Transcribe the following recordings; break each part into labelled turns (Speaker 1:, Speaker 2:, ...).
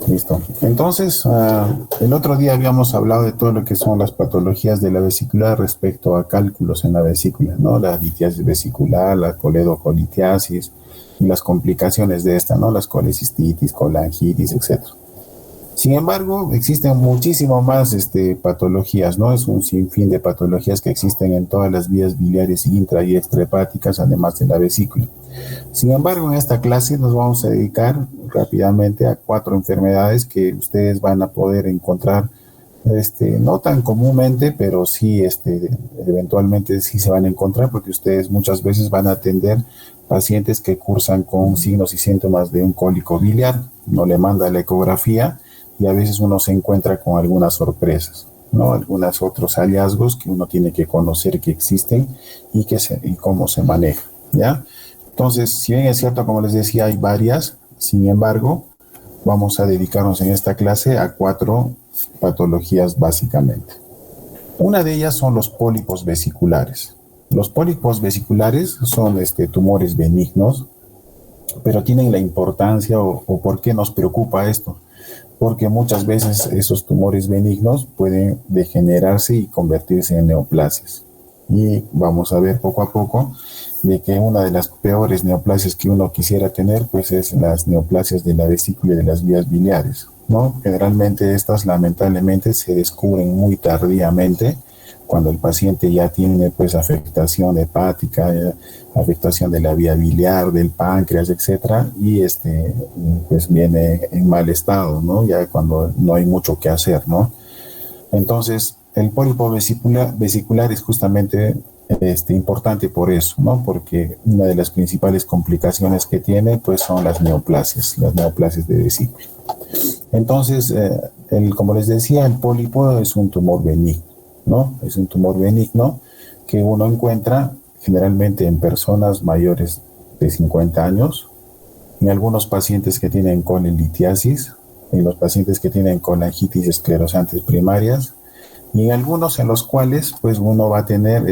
Speaker 1: Listo. Entonces, el otro día habíamos hablado de todo lo que son las patologías de la vesícula respecto a cálculos en la vesícula, ¿no? La litiasis vesicular, la coledocolitiasis y las complicaciones de esta, ¿no? Las colecistitis, colangitis, etcétera. Sin embargo, existen muchísimo más patologías, ¿no? Es un sinfín de patologías que existen en todas las vías biliares intra y extrahepáticas, además de la vesícula. Sin embargo, en esta clase nos vamos a dedicar rápidamente a 4 enfermedades que ustedes van a poder encontrar, no tan comúnmente, pero sí, eventualmente sí se van a encontrar, porque ustedes muchas veces van a atender pacientes que cursan con signos y síntomas de un cólico biliar, no le manda la ecografía y a veces uno se encuentra con algunas sorpresas, ¿no? Algunos otros hallazgos que uno tiene que conocer que existen y cómo se maneja, ¿ya? Entonces, si bien es cierto, como les decía, hay varias, sin embargo, vamos a dedicarnos en esta clase a 4 patologías básicamente. Una de ellas son los pólipos vesiculares. Los pólipos vesiculares son tumores benignos, pero tienen la importancia o por qué nos preocupa esto. Porque muchas veces esos tumores benignos pueden degenerarse y convertirse en neoplasias. Y vamos a ver poco a poco de que una de las peores neoplasias que uno quisiera tener, pues es las neoplasias de la vesícula y de las vías biliares, ¿no? Generalmente estas lamentablemente se descubren muy tardíamente, cuando el paciente ya tiene pues afectación hepática, afectación de la vía biliar, del páncreas, etcétera, y pues viene en mal estado, ¿no? Ya cuando no hay mucho que hacer, ¿no? Entonces, el pólipo vesicular es justamente importante por eso, ¿no? Porque una de las principales complicaciones que tiene, pues, son las neoplasias de vesícula. Entonces, como les decía, el pólipo es un tumor benigno, ¿no? Es un tumor benigno que uno encuentra generalmente en personas mayores de 50 años, en algunos pacientes que tienen colelitiasis, en los pacientes que tienen colangitis esclerosantes primarias, y en algunos en los cuales pues uno va a tener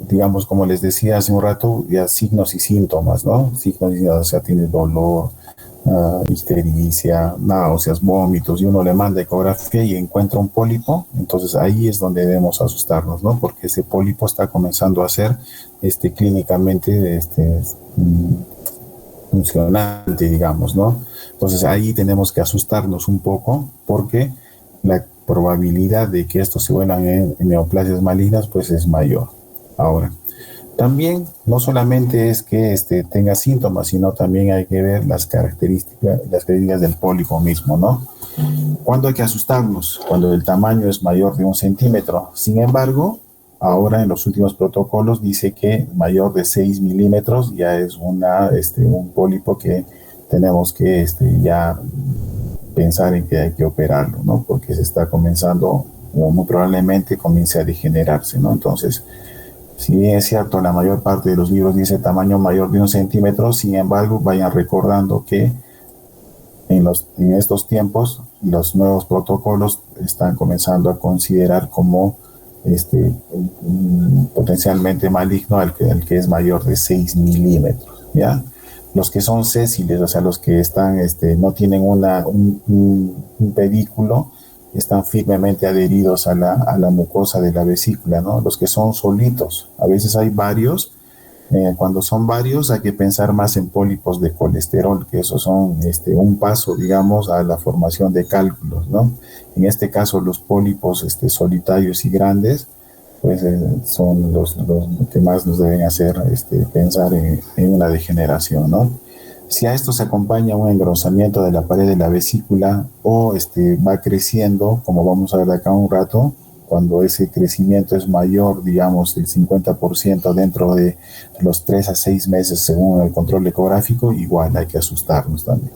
Speaker 1: digamos, como les decía hace un rato, ya signos y síntomas, ¿no? Signos y síntomas, o sea, tiene dolor, ictericia, náuseas, vómitos, y uno le manda ecografía y encuentra un pólipo. Entonces ahí es donde debemos asustarnos, ¿no? Porque ese pólipo está comenzando a ser clínicamente funcionante, digamos, ¿no? Entonces ahí tenemos que asustarnos un poco, porque la probabilidad de que esto se vuelvan en neoplasias malignas pues es mayor. Ahora, también no solamente es que tenga síntomas, sino también hay que ver las características del pólipo mismo, ¿no? ¿Cuándo hay que asustarnos? Cuando el tamaño es mayor de 1 centímetro. Sin embargo, ahora en los últimos protocolos dice que mayor de 6 milímetros ya es un pólipo que tenemos que ya pensar en que hay que operarlo, ¿no? Porque se está comenzando, o muy probablemente comience a degenerarse, ¿no? Entonces, si bien es cierto, la mayor parte de los libros dice tamaño mayor de 1 centímetro, sin embargo, vayan recordando que en estos tiempos los nuevos protocolos están comenzando a considerar como potencialmente maligno al que es mayor de 6 milímetros, ¿ya? Los que son sésiles, o sea, los que están, no tienen un pedículo, están firmemente adheridos a la mucosa de la vesícula, ¿no? Los que son solitos, a veces hay varios. Cuando son varios hay que pensar más en pólipos de colesterol, que esos son un paso, digamos, a la formación de cálculos, ¿no? En este caso los pólipos solitarios y grandes, pues son los que más nos deben hacer pensar en una degeneración, ¿no? Si a esto se acompaña un engrosamiento de la pared de la vesícula o va creciendo, como vamos a ver de acá un rato, cuando ese crecimiento es mayor, digamos, del 50% dentro de los 3 a 6 meses según el control ecográfico, igual hay que asustarnos también.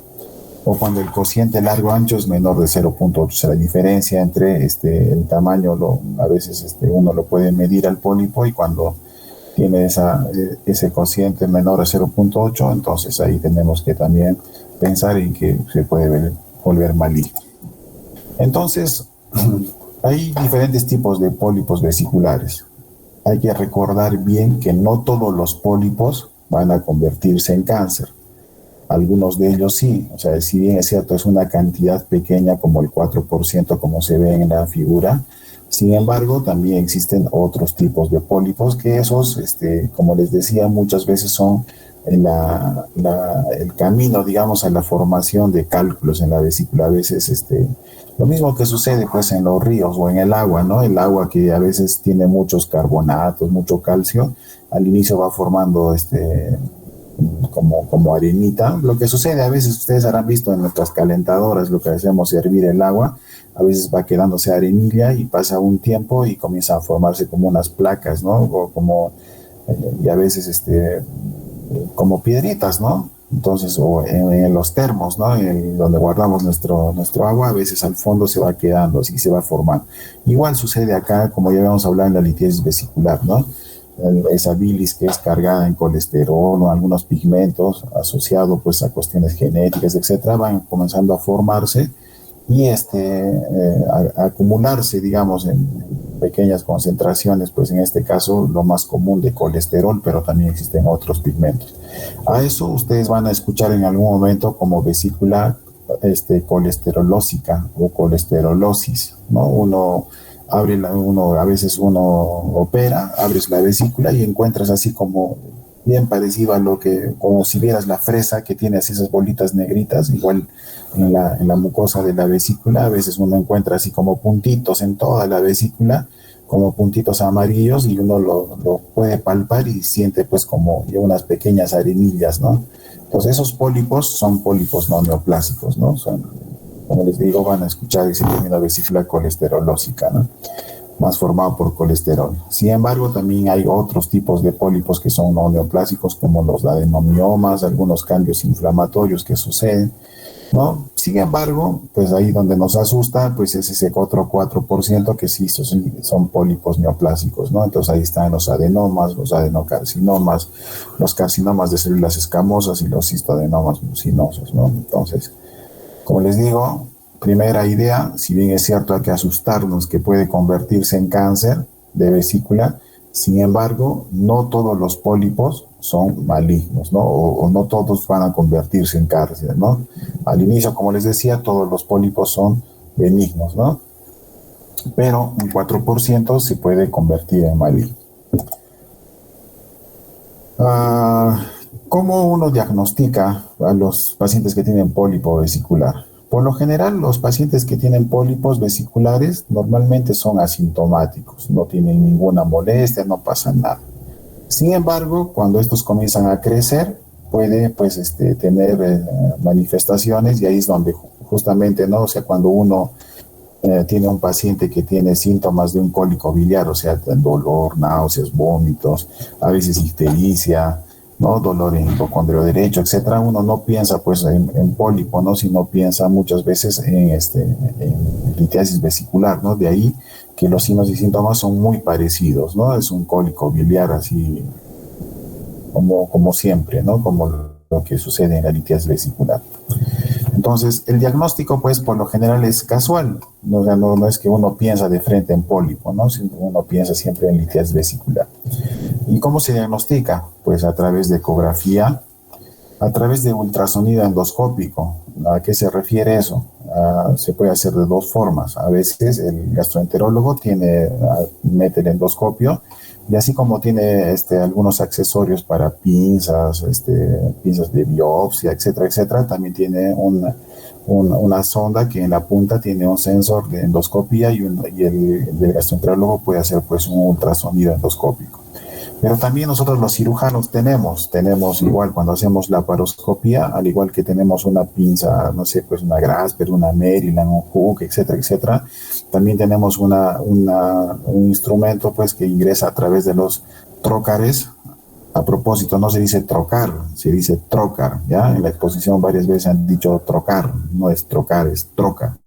Speaker 1: O cuando el cociente largo-ancho es menor de 0.8, o sea, la diferencia entre el tamaño, a veces uno lo puede medir al pólipo, y cuando tiene ese cociente menor a 0.8, entonces ahí tenemos que también pensar en que se puede volver maligno. Entonces, hay diferentes tipos de pólipos vesiculares. Hay que recordar bien que no todos los pólipos van a convertirse en cáncer. Algunos de ellos sí, o sea, si bien es cierto, es una cantidad pequeña como el 4% como se ve en la figura. Sin embargo, también existen otros tipos de pólipos que esos, como les decía, muchas veces son el camino, digamos, a la formación de cálculos en la vesícula. A veces, lo mismo que sucede pues en los ríos o en el agua, ¿no? El agua que a veces tiene muchos carbonatos, mucho calcio, al inicio va formando como arenita. Lo que sucede a veces, ustedes habrán visto en nuestras calentadoras, lo que hacemos es hervir el agua, a veces va quedándose arenilla y pasa un tiempo y comienza a formarse como unas placas, ¿no? O como, y a veces como piedritas, ¿no? Entonces, o en los termos, ¿no? Donde guardamos nuestro agua, a veces al fondo se va quedando, así se va formando. Igual sucede acá, como ya habíamos hablado en la litiasis vesicular, ¿no? Esa bilis que es cargada en colesterol o algunos pigmentos asociados pues a cuestiones genéticas, etcétera, van comenzando a formarse y a acumularse, digamos, en pequeñas concentraciones, pues en este caso lo más común de colesterol, pero también existen otros pigmentos. A eso ustedes van a escuchar en algún momento como vesícula colesterolósica o colesterolosis, ¿no? A veces uno opera, abres la vesícula y encuentras así como bien parecido a como si vieras la fresa que tiene así esas bolitas negritas, igual en la mucosa de la vesícula, a veces uno encuentra así como puntitos en toda la vesícula, como puntitos amarillos y uno lo puede palpar y siente pues como unas pequeñas arenillas, ¿no? Entonces esos pólipos son pólipos no neoplásicos, ¿no? Como les digo, van a escuchar ese término vesícula colesterolósica, ¿no? Más formado por colesterol. Sin embargo, también hay otros tipos de pólipos que son no neoplásicos, como los adenomiomas, algunos cambios inflamatorios que suceden, ¿no? Sin embargo, pues ahí donde nos asusta, pues es ese otro 4% que sí son pólipos neoplásicos, ¿no? Entonces ahí están los adenomas, los adenocarcinomas, los carcinomas de células escamosas y los cistadenomas mucinosos, ¿no? Entonces, como les digo, primera idea, si bien es cierto hay que asustarnos que puede convertirse en cáncer de vesícula, sin embargo, no todos los pólipos son malignos, ¿no? O no todos van a convertirse en cáncer, ¿no? Al inicio, como les decía, todos los pólipos son benignos, ¿no? Pero un 4% se puede convertir en maligno. ¿Cómo uno diagnostica a los pacientes que tienen pólipo vesicular? Por lo general, los pacientes que tienen pólipos vesiculares normalmente son asintomáticos, no tienen ninguna molestia, no pasa nada. Sin embargo, cuando estos comienzan a crecer, puede pues, tener manifestaciones y ahí es donde justamente, ¿no? O sea, cuando uno tiene un paciente que tiene síntomas de un cólico biliar, o sea, dolor, náuseas, vómitos, a veces ictericia, ¿no? Dolor en hipocondrio derecho, etcétera, uno no piensa pues en pólipo, ¿no? Sino piensa muchas veces en litiasis vesicular, ¿no? De ahí que los signos y síntomas son muy parecidos, ¿no? Es un cólico biliar así como siempre, ¿no? Como lo que sucede en la litiasis vesicular. Entonces, el diagnóstico, pues, por lo general es casual. No es que uno piensa de frente en pólipo, ¿no? Uno piensa siempre en litiasis vesicular. ¿Y cómo se diagnostica? Pues a través de ecografía, a través de ultrasonido endoscópico. ¿A qué se refiere eso? Se puede hacer de dos formas. A veces el gastroenterólogo mete el endoscopio y así como tiene algunos accesorios para pinzas, pinzas de biopsia, etcétera, etcétera, también tiene una sonda que en la punta tiene un sensor de endoscopía y el gastroenterólogo puede hacer pues un ultrasonido endoscópico. Pero también nosotros los cirujanos tenemos igual cuando hacemos la laparoscopía, al igual que tenemos una pinza, no sé, pues una Grasper, una Maryland, un Hook, etcétera, etcétera, también tenemos un instrumento pues que ingresa a través de los trócares. A propósito, no se dice trocar, se dice trocar, ¿ya? En la exposición varias veces han dicho trocar, no es trocar, es troca.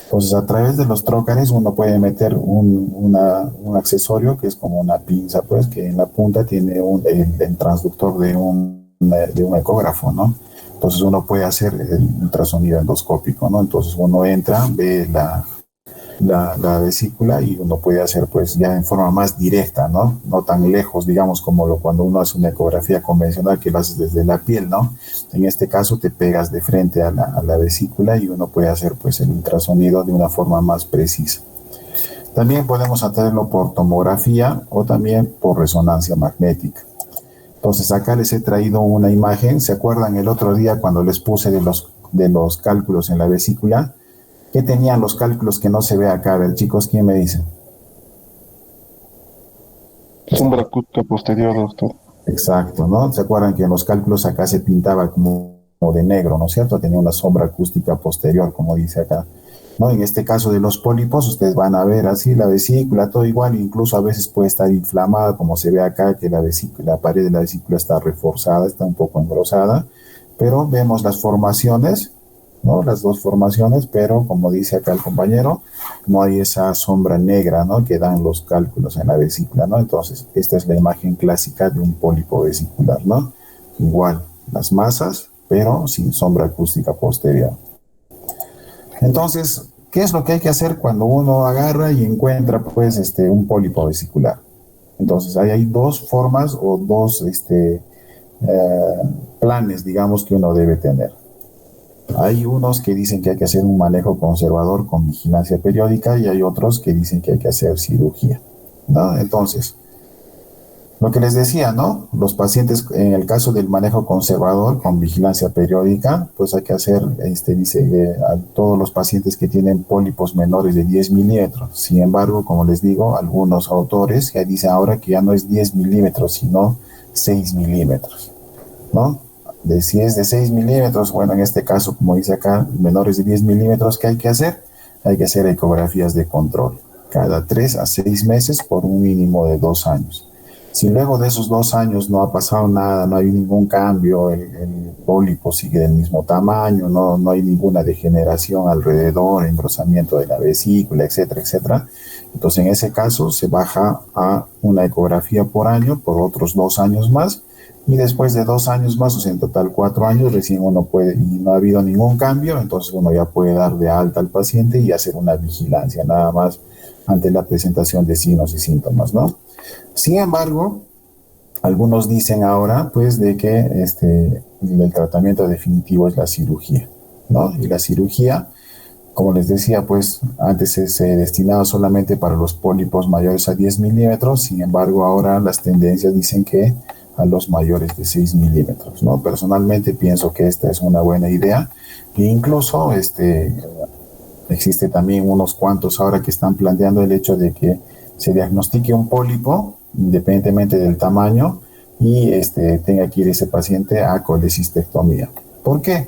Speaker 1: Entonces, a través de los trócares uno puede meter un accesorio que es como una pinza, pues, que en la punta tiene el transductor de un ecógrafo, ¿no? Entonces, uno puede hacer el ultrasonido endoscópico, ¿no? Entonces, uno entra, ve la vesícula, y uno puede hacer pues ya en forma más directa, ¿no? No tan lejos, digamos, como cuando uno hace una ecografía convencional que lo haces desde la piel, ¿no? En este caso te pegas de frente a la vesícula y uno puede hacer pues el ultrasonido de una forma más precisa. También podemos hacerlo por tomografía o también por resonancia magnética. Entonces acá les he traído una imagen. ¿Se acuerdan el otro día cuando les puse de los cálculos en la vesícula? ¿Qué tenían los cálculos que no se ve acá? A ver, chicos, ¿quién me dice?
Speaker 2: Sombra acústica posterior, doctor.
Speaker 1: Exacto, ¿no? ¿Se acuerdan que en los cálculos acá se pintaba como de negro, ¿no es cierto? Tenía una sombra acústica posterior, como dice acá. ¿No? En este caso de los pólipos, ustedes van a ver así la vesícula, todo igual, incluso a veces puede estar inflamada, como se ve acá, que la vesícula, la pared de la vesícula está reforzada, está un poco engrosada, pero vemos las formaciones, ¿no? Las dos formaciones, pero como dice acá el compañero, no hay esa sombra negra, ¿no? Que dan los cálculos en la vesícula, ¿no? Entonces, esta es la imagen clásica de un pólipo vesicular, ¿no? Igual, las masas, pero sin sombra acústica posterior. Entonces, ¿qué es lo que hay que hacer cuando uno agarra y encuentra pues un pólipo vesicular? Entonces, ahí hay dos formas o dos planes, digamos, que uno debe tener. Hay unos que dicen que hay que hacer un manejo conservador con vigilancia periódica y hay otros que dicen que hay que hacer cirugía, ¿no? Entonces, lo que les decía, ¿no? Los pacientes, en el caso del manejo conservador con vigilancia periódica, pues hay que hacer, dice, a todos los pacientes que tienen pólipos menores de 10 milímetros. Sin embargo, como les digo, algunos autores ya dicen ahora que ya no es 10 milímetros, sino 6 milímetros, ¿no? Si es de 6 milímetros, bueno, en este caso, como dice acá, menores de 10 milímetros, ¿qué hay que hacer? Hay que hacer ecografías de control cada 3 a 6 meses por un mínimo de 2 años. Si luego de esos 2 años no ha pasado nada, no hay ningún cambio, el pólipo sigue del mismo tamaño, no hay ninguna degeneración alrededor, engrosamiento de la vesícula, etcétera, etcétera, entonces en ese caso se baja a una ecografía por año por otros 2 años más, y después de 2 años más, o sea, en total 4 años, recién uno puede, y no ha habido ningún cambio, entonces uno ya puede dar de alta al paciente y hacer una vigilancia nada más ante la presentación de signos y síntomas, ¿no? Sin embargo, algunos dicen ahora, pues, de que el tratamiento definitivo es la cirugía, ¿no? Y la cirugía, como les decía, pues, antes se destinaba solamente para los pólipos mayores a 10 milímetros, sin embargo, ahora las tendencias dicen que a los mayores de 6 milímetros, ¿no? Personalmente pienso que esta es una buena idea, e incluso, existe también unos cuantos ahora que están planteando el hecho de que se diagnostique un pólipo independientemente del tamaño y tenga que ir ese paciente a colecistectomía. ¿Por qué?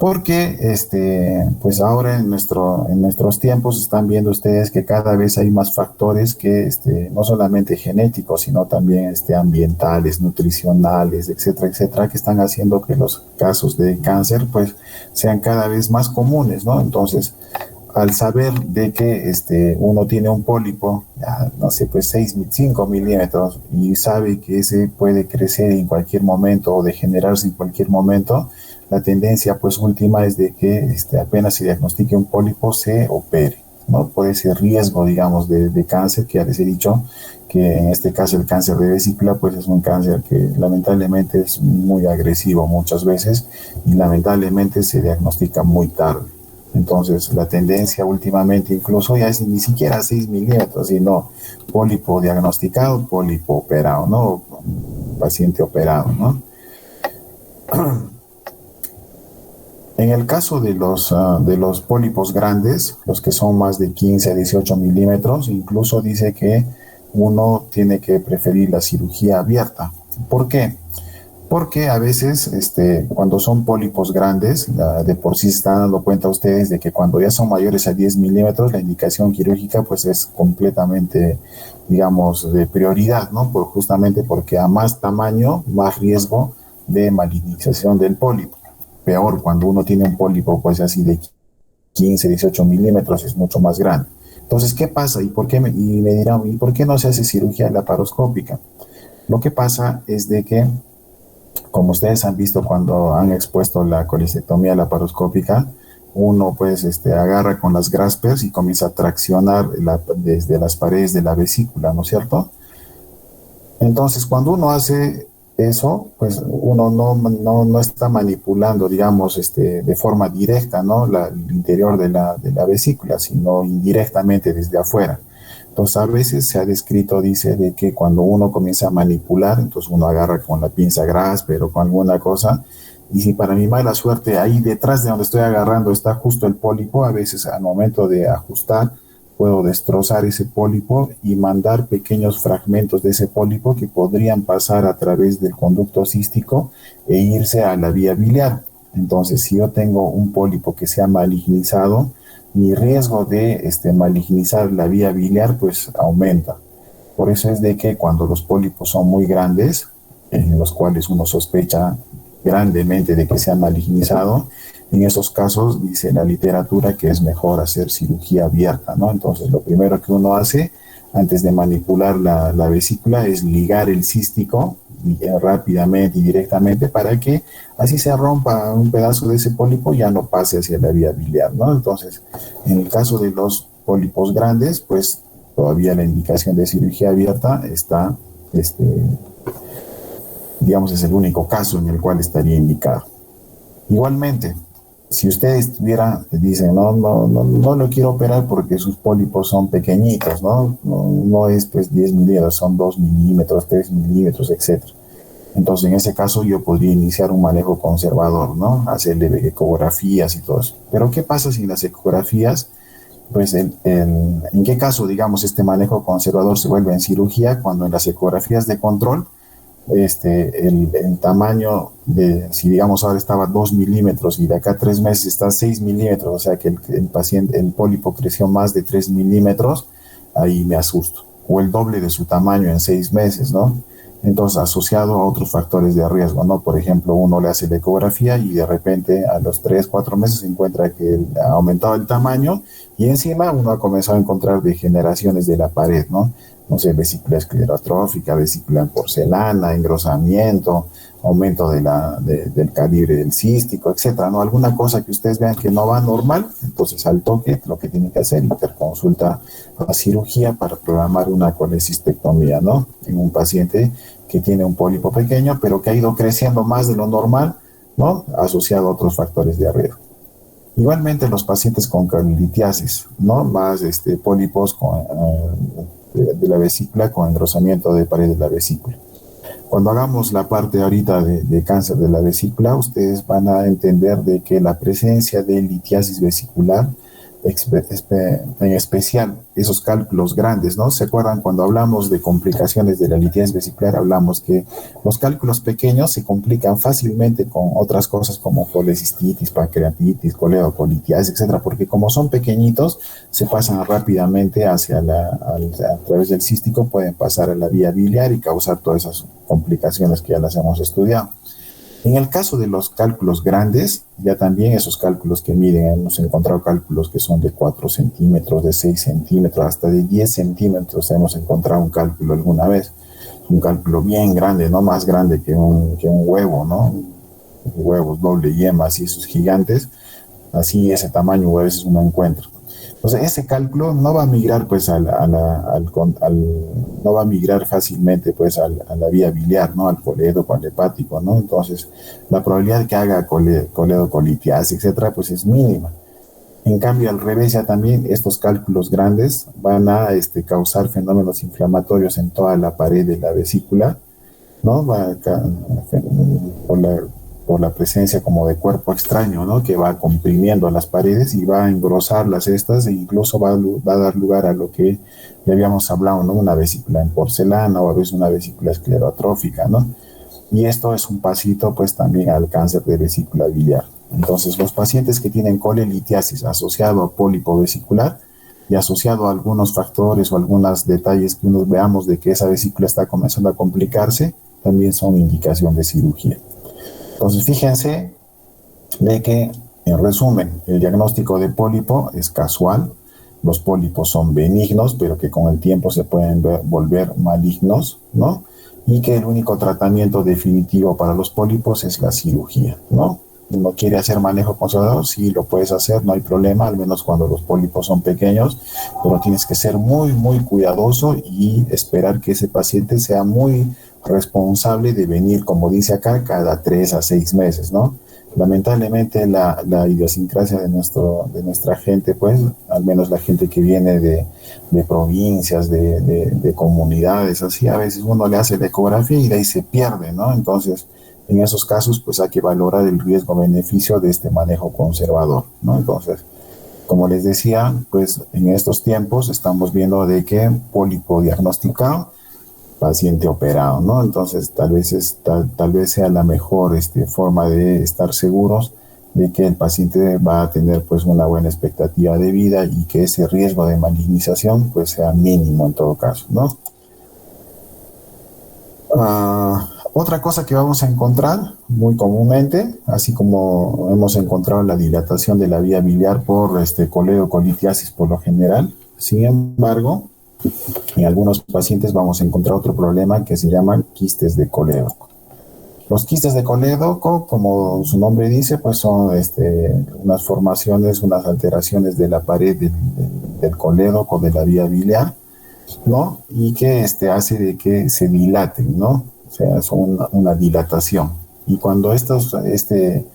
Speaker 1: Porque pues ahora en nuestros tiempos están viendo ustedes que cada vez hay más factores que no solamente genéticos, sino también ambientales, nutricionales, etcétera, etcétera, que están haciendo que los casos de cáncer pues sean cada vez más comunes, ¿no? Entonces, al saber de que uno tiene un pólipo, ya, no sé, pues 5 milímetros, y sabe que ese puede crecer en cualquier momento o degenerarse en cualquier momento, la tendencia pues última es de que apenas se diagnostique un pólipo se opere, ¿no? Por ese riesgo, digamos, de cáncer que ya les he dicho, que en este caso el cáncer de vesícula pues es un cáncer que lamentablemente es muy agresivo muchas veces y lamentablemente se diagnostica muy tarde. Entonces, la tendencia últimamente incluso ya es ni siquiera 6 milímetros, sino pólipo diagnosticado, pólipo operado, ¿no? Paciente operado, ¿no? En el caso de los pólipos grandes, los que son más de 15 a 18 milímetros, incluso dice que uno tiene que preferir la cirugía abierta. ¿Por qué? Porque a veces, cuando son pólipos grandes, de por sí se están dando cuenta ustedes de que cuando ya son mayores a 10 milímetros, la indicación quirúrgica pues es completamente, digamos, de prioridad, ¿no? Justamente porque a más tamaño, más riesgo de malignización del pólipo. Peor cuando uno tiene un pólipo pues así de 15, 18 milímetros, es mucho más grande. Entonces, ¿qué pasa? Y me dirán, ¿y por qué no se hace cirugía laparoscópica? Lo que pasa es de que, como ustedes han visto cuando han expuesto la colecistectomía laparoscópica, uno pues agarra con las graspers y comienza a traccionar desde las paredes de la vesícula, ¿no es cierto? Entonces, cuando uno hace eso, pues uno no está manipulando, digamos, de forma directa, ¿no? El interior de la vesícula, sino indirectamente desde afuera. Entonces, a veces se ha descrito, dice, de que cuando uno comienza a manipular, entonces uno agarra con la pinza grasper o con alguna cosa, y si para mi mala suerte ahí detrás de donde estoy agarrando está justo el pólipo, a veces al momento de ajustar, puedo destrozar ese pólipo y mandar pequeños fragmentos de ese pólipo que podrían pasar a través del conducto cístico e irse a la vía biliar. Entonces, si yo tengo un pólipo que se ha malignizado, mi riesgo de malignizar la vía biliar pues aumenta. Por eso es de que cuando los pólipos son muy grandes, en los cuales uno sospecha grandemente de que se ha malignizado, en esos casos dice la literatura que es mejor hacer cirugía abierta, ¿no? Entonces lo primero que uno hace antes de manipular la vesícula es ligar el cístico rápidamente y directamente para que así se rompa un pedazo de ese pólipo y ya no pase hacia la vía biliar, ¿no? Entonces, en el caso de los pólipos grandes, pues todavía la indicación de cirugía abierta está, digamos, es el único caso en el cual estaría indicado. Igualmente, si ustedes dicen, no lo quiero operar porque sus pólipos son pequeñitos, no es pues 10 milímetros, son 2 milímetros, 3 milímetros, etc. Entonces, en ese caso, yo podría iniciar un manejo conservador, ¿no? Hacerle ecografías y todo eso. Pero, ¿qué pasa si las ecografías, pues, en qué caso, digamos, este manejo conservador se vuelve en cirugía cuando en las ecografías de control el tamaño si digamos ahora estaba 2 milímetros y de acá a 3 meses está 6 milímetros, o sea que el paciente, el pólipo creció más de 3 milímetros, ahí me asusto. O el doble de su tamaño en 6 meses, ¿no? Entonces, asociado a otros factores de riesgo, ¿no? Por ejemplo, uno le hace la ecografía y de repente a los 3, 4 meses se encuentra que ha aumentado el tamaño y encima uno ha comenzado a encontrar degeneraciones de la pared, ¿no? No sé, vesícula esclerotrófica, vesícula en porcelana, engrosamiento, aumento del calibre del cístico, etcétera, ¿no? Alguna cosa que ustedes vean que no va normal, entonces al toque lo que tienen que hacer, interconsulta a cirugía para programar una colecistectomía, ¿no? En un paciente que tiene un pólipo pequeño, pero que ha ido creciendo más de lo normal, ¿no? Asociado a otros factores de riesgo. Igualmente los pacientes con canilitiasis, ¿no? Más pólipos de la vesícula con engrosamiento de pared de la vesícula. Cuando hagamos la parte ahorita de cáncer de la vesícula, ustedes van a entender de que la presencia de litiasis vesicular, en especial esos cálculos grandes, ¿no? ¿Se acuerdan cuando hablamos de complicaciones de la litiasis vesicular? Hablamos que los cálculos pequeños se complican fácilmente con otras cosas como colecistitis, pancreatitis, coledocolitiasis, etcétera, porque como son pequeñitos, se pasan rápidamente a través del cístico, pueden pasar a la vía biliar y causar todas esas complicaciones que ya las hemos estudiado. En el caso de los cálculos grandes, ya también esos cálculos que miden, hemos encontrado cálculos que son de 4 centímetros, de 6 centímetros, hasta de 10 centímetros hemos encontrado un cálculo alguna vez. Un cálculo bien grande, no más grande que un huevo, ¿no? Huevos, doble yema, así esos gigantes, así ese tamaño a veces uno encuentra. Entonces, ese cálculo no va a migrar pues no va a migrar fácilmente pues a la vía biliar, ¿no? Al coledo, al hepático, ¿no? Entonces, la probabilidad de que haga coledocolitiasis, etcétera, pues es mínima. En cambio, al revés, ya también estos cálculos grandes van a causar fenómenos inflamatorios en toda la pared de la vesícula, ¿no? Por la presencia como de cuerpo extraño, ¿no? Que va comprimiendo las paredes y va a engrosarlas estas e incluso va a dar lugar a lo que ya habíamos hablado, ¿no? Una vesícula en porcelana o a veces una vesícula esclerotrófica, ¿no? Y esto es un pasito pues también al cáncer de vesícula biliar. Entonces los pacientes que tienen colelitiasis asociado a pólipo vesicular y asociado a algunos factores o algunos detalles que nos veamos de que esa vesícula está comenzando a complicarse, también son indicación de cirugía. Entonces, fíjense de que, en resumen, el diagnóstico de pólipo es casual. Los pólipos son benignos, pero que con el tiempo se pueden volver malignos, ¿no? Y que el único tratamiento definitivo para los pólipos es la cirugía, ¿no? uno quiere hacer manejo conservador, sí lo puedes hacer, no hay problema, al menos cuando los pólipos son pequeños, pero tienes que ser muy, muy cuidadoso y esperar que ese paciente sea muy responsable de venir, como dice acá, cada 3 a 6 meses, ¿no? Lamentablemente la idiosincrasia de nuestra gente, pues, al menos la gente que viene de provincias, de comunidades, así a veces uno le hace la ecografía y de ahí se pierde, ¿no? Entonces, en esos casos, pues hay que valorar el riesgo-beneficio de este manejo conservador, ¿no? Entonces, como les decía, pues en estos tiempos estamos viendo de que pólipo diagnosticado, paciente operado, ¿no? Entonces, tal vez sea la mejor forma de estar seguros de que el paciente va a tener pues una buena expectativa de vida y que ese riesgo de malignización pues sea mínimo en todo caso, ¿no? Otra cosa que vamos a encontrar muy comúnmente, así como hemos encontrado la dilatación de la vía biliar por coledocolitiasis por lo general, sin embargo, en algunos pacientes vamos a encontrar otro problema que se llaman quistes de colédoco. Los quistes de colédoco, como su nombre dice, pues son unas formaciones, unas alteraciones de la pared del colédoco, de la vía biliar, ¿no? Y que hace de que se dilaten, ¿no? O sea, es una dilatación. Y cuando este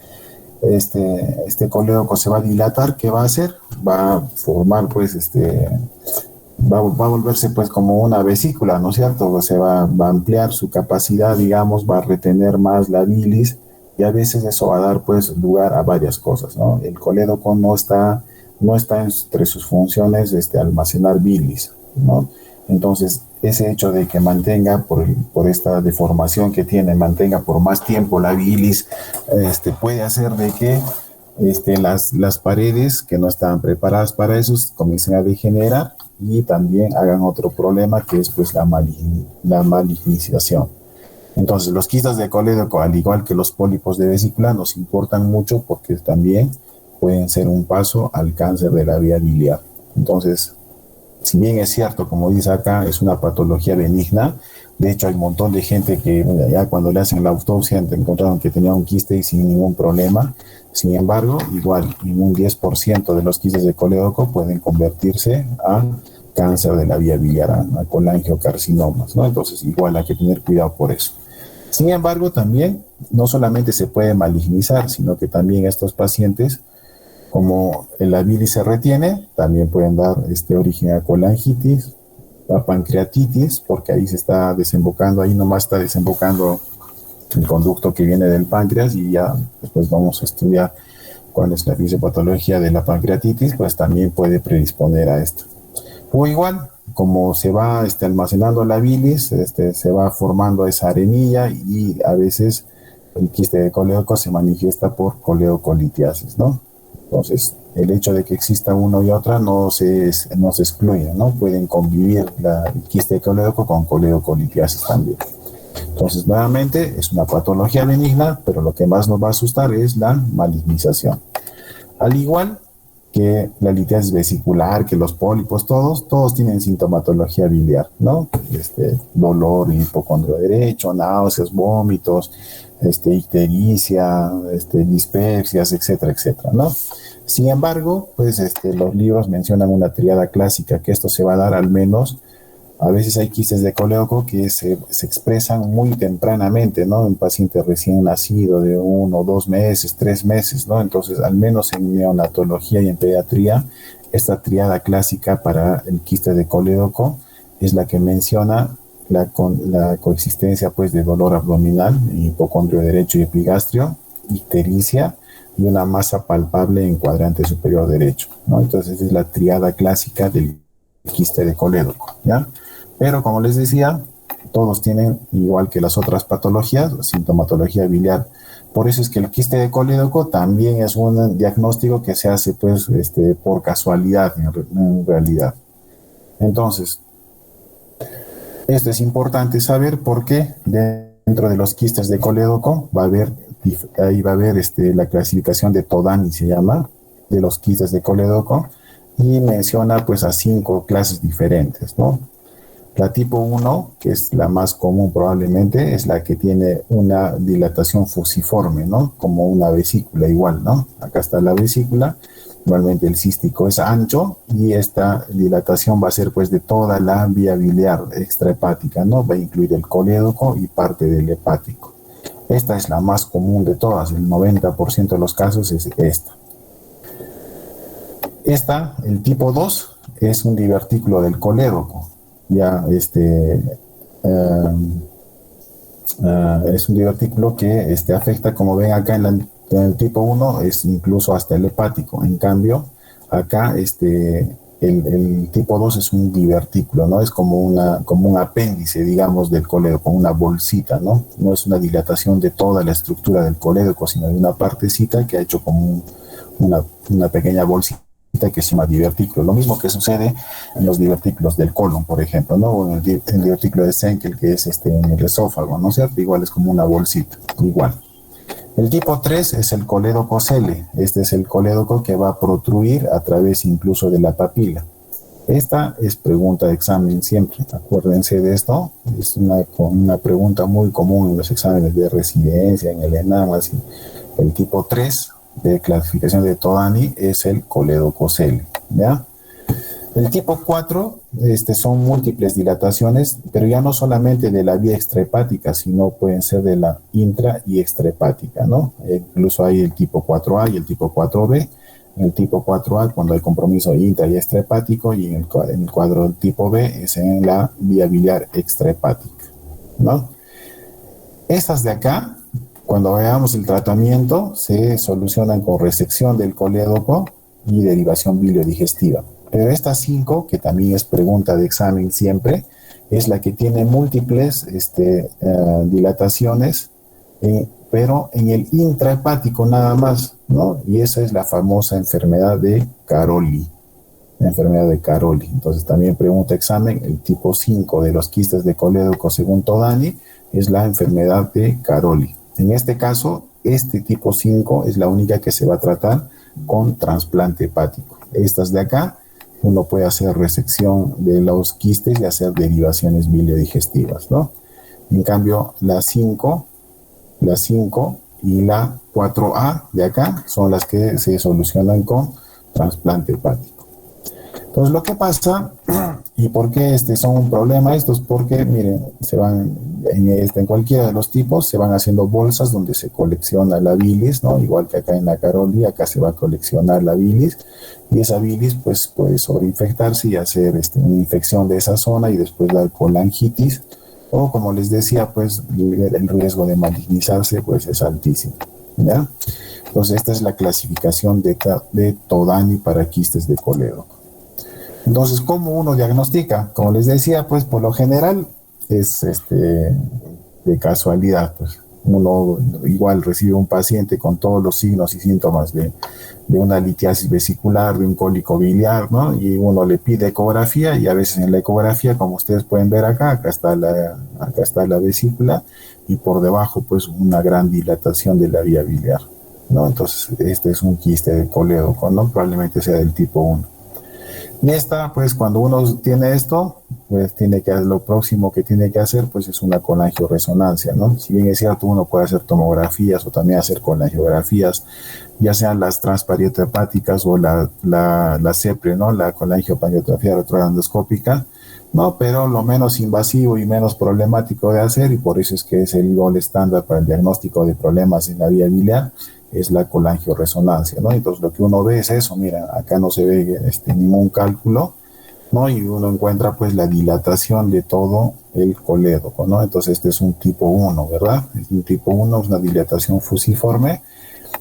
Speaker 1: colédoco se va a dilatar, ¿qué va a hacer? Va a formar, pues, va a volverse, pues, como una vesícula, ¿no es cierto? Va a ampliar su capacidad, digamos, va a retener más la bilis y a veces eso va a dar, pues, lugar a varias cosas, ¿no? El colédoco no está entre sus funciones almacenar bilis, ¿no? Entonces, ese hecho de que mantenga, por esta deformación que tiene, mantenga por más tiempo la bilis, puede hacer de que las paredes que no estaban preparadas para eso comiencen a degenerar y también hagan otro problema que es pues la malignización. Entonces, los quistes de colédoco, al igual que los pólipos de vesícula, nos importan mucho porque también pueden ser un paso al cáncer de la vía biliar. Entonces, si bien es cierto, como dice acá, es una patología benigna, de hecho hay un montón de gente que ya cuando le hacen la autopsia encontraron que tenía un quiste y sin ningún problema. Sin embargo, igual, en un 10% de los quistes de colédoco pueden convertirse a cáncer de la vía biliar, a colangiocarcinomas, ¿no? Entonces, igual hay que tener cuidado por eso. Sin embargo, también no solamente se puede malignizar, sino que también estos pacientes, como la bilis se retiene, también pueden dar origen a colangitis, a pancreatitis, porque ahí se está desembocando, ahí nomás está desembocando el conducto que viene del páncreas y ya después vamos a estudiar cuál es la fisiopatología de la pancreatitis, pues también puede predisponer a esto. O igual, como se va almacenando la bilis, se va formando esa arenilla y a veces el quiste de colédoco se manifiesta por coledocolitiasis, ¿no? Entonces, el hecho de que exista uno y otra no se excluye, ¿no? Pueden convivir el quiste de colédoco con coledocolitiasis también. Entonces, nuevamente, es una patología benigna, pero lo que más nos va a asustar es la malignización. Al igual que la litiasis vesicular, que los pólipos, todos tienen sintomatología biliar, ¿no? Dolor en hipocondrio derecho, náuseas, vómitos, ictericia, dispepsias, etcétera, etcétera, ¿no? Sin embargo, pues los libros mencionan una tríada clásica, que esto se va a dar al menos, a veces hay quistes de colédoco que se expresan muy tempranamente, ¿no? En paciente recién nacido de 1, 2 meses, 3 meses, ¿no? Entonces, al menos en neonatología y en pediatría, esta tríada clásica para el quiste de colédoco es la que menciona la coexistencia, pues, de dolor abdominal, hipocondrio derecho y epigastrio, ictericia y una masa palpable en cuadrante superior derecho, ¿no? Entonces, es la tríada clásica del quiste de colédoco, ¿ya? Pero como les decía, todos tienen, igual que las otras patologías, sintomatología biliar. Por eso es que el quiste de colédoco también es un diagnóstico que se hace, pues, por casualidad en realidad. Entonces, esto es importante saber porque dentro de los quistes de colédoco ahí va a haber la clasificación de Todani, se llama, de los quistes de colédoco, y menciona pues a 5 clases diferentes, ¿no? La tipo 1, que es la más común probablemente, es la que tiene una dilatación fusiforme, ¿no? Como una vesícula igual, ¿no? Acá está la vesícula, normalmente el cístico es ancho y esta dilatación va a ser pues de toda la vía biliar extrahepática, ¿no? Va a incluir el colédoco y parte del hepático. Esta es la más común de todas, el 90% de los casos es esta. El tipo 2, es un divertículo del colédoco. Ya es un divertículo que afecta, como ven acá en el tipo 1, es incluso hasta el hepático. En cambio, acá el tipo 2 es un divertículo, ¿no? Es como un apéndice, digamos, del colédoco, una bolsita, ¿no? No es una dilatación de toda la estructura del colédoco, sino de una partecita que ha hecho como una pequeña bolsita que se llama divertículo. Lo mismo que sucede en los divertículos del colon, por ejemplo, ¿no? O en el divertículo de Senkel, que es en el esófago, ¿no es cierto? Igual es como una bolsita, igual. El tipo 3 es el colédoco cele. Este es el colédoco que va a protruir a través incluso de la papila. Esta es pregunta de examen siempre. Acuérdense de esto. Es una pregunta muy común en los exámenes de residencia, en el ENAM, así. El tipo 3 de clasificación de Todani es el colédoco cele, ¿ya? El tipo 4 son múltiples dilataciones, pero ya no solamente de la vía extrahepática, sino pueden ser de la intra y extrahepática, ¿no? Incluso hay el tipo 4A y el tipo 4B. En el tipo 4A, cuando hay compromiso intra y extrahepático, y en el cuadro del tipo B es en la vía biliar extrahepática, ¿no? Estas de acá, cuando veamos el tratamiento, se solucionan con resección del colédoco y derivación biliodigestiva. Pero estas 5, que también es pregunta de examen siempre, es la que tiene múltiples dilataciones, pero en el intrahepático nada más, ¿no? Y esa es la famosa enfermedad de Caroli. La enfermedad de Caroli. Entonces también pregunta examen, el tipo 5 de los quistes de colédoco según Todani es la enfermedad de Caroli. En este caso, este tipo 5 es la única que se va a tratar con trasplante hepático. Estas de acá, uno puede hacer resección de los quistes y hacer derivaciones biliodigestivas, ¿no? En cambio, la 5 y la 4A de acá son las que se solucionan con trasplante hepático. Entonces, lo que pasa, y por qué son un problema estos, porque, miren, se van, en cualquiera de los tipos, se van haciendo bolsas donde se colecciona la bilis, ¿no? Igual que acá en la Caroli, acá se va a coleccionar la bilis, y esa bilis, pues, puede sobreinfectarse y hacer una infección de esa zona y después dar colangitis, o como les decía, pues, el riesgo de malignizarse, pues, es altísimo, ¿ya? Entonces, esta es la clasificación de Todani para quistes de colédoco. Entonces, ¿cómo uno diagnostica? Como les decía, pues por lo general es de casualidad. Pues uno igual recibe un paciente con todos los signos y síntomas de una litiasis vesicular, de un cólico biliar, ¿no? Y uno le pide ecografía y a veces en la ecografía, como ustedes pueden ver acá está la vesícula y por debajo pues una gran dilatación de la vía biliar, ¿no? Entonces, este es un quiste de colédoco, ¿no? Probablemente sea del tipo 1. Y pues cuando uno tiene esto, pues lo próximo que tiene que hacer, pues es una colangioresonancia, ¿no? Si bien es cierto, uno puede hacer tomografías o también hacer colangiografías, ya sean las transparieto-hepáticas o la CEPRE, ¿no? La colangiopancreatografía retroendoscópica, ¿no? Pero lo menos invasivo y menos problemático de hacer, y por eso es que es el gol estándar para el diagnóstico de problemas en la vía biliar, es la colangioresonancia, ¿no? Entonces lo que uno ve es eso, mira, acá no se ve ningún cálculo, ¿no? Y uno encuentra pues la dilatación de todo el colédoco, ¿no? Entonces este es un tipo 1, ¿verdad? Es un tipo 1, es una dilatación fusiforme,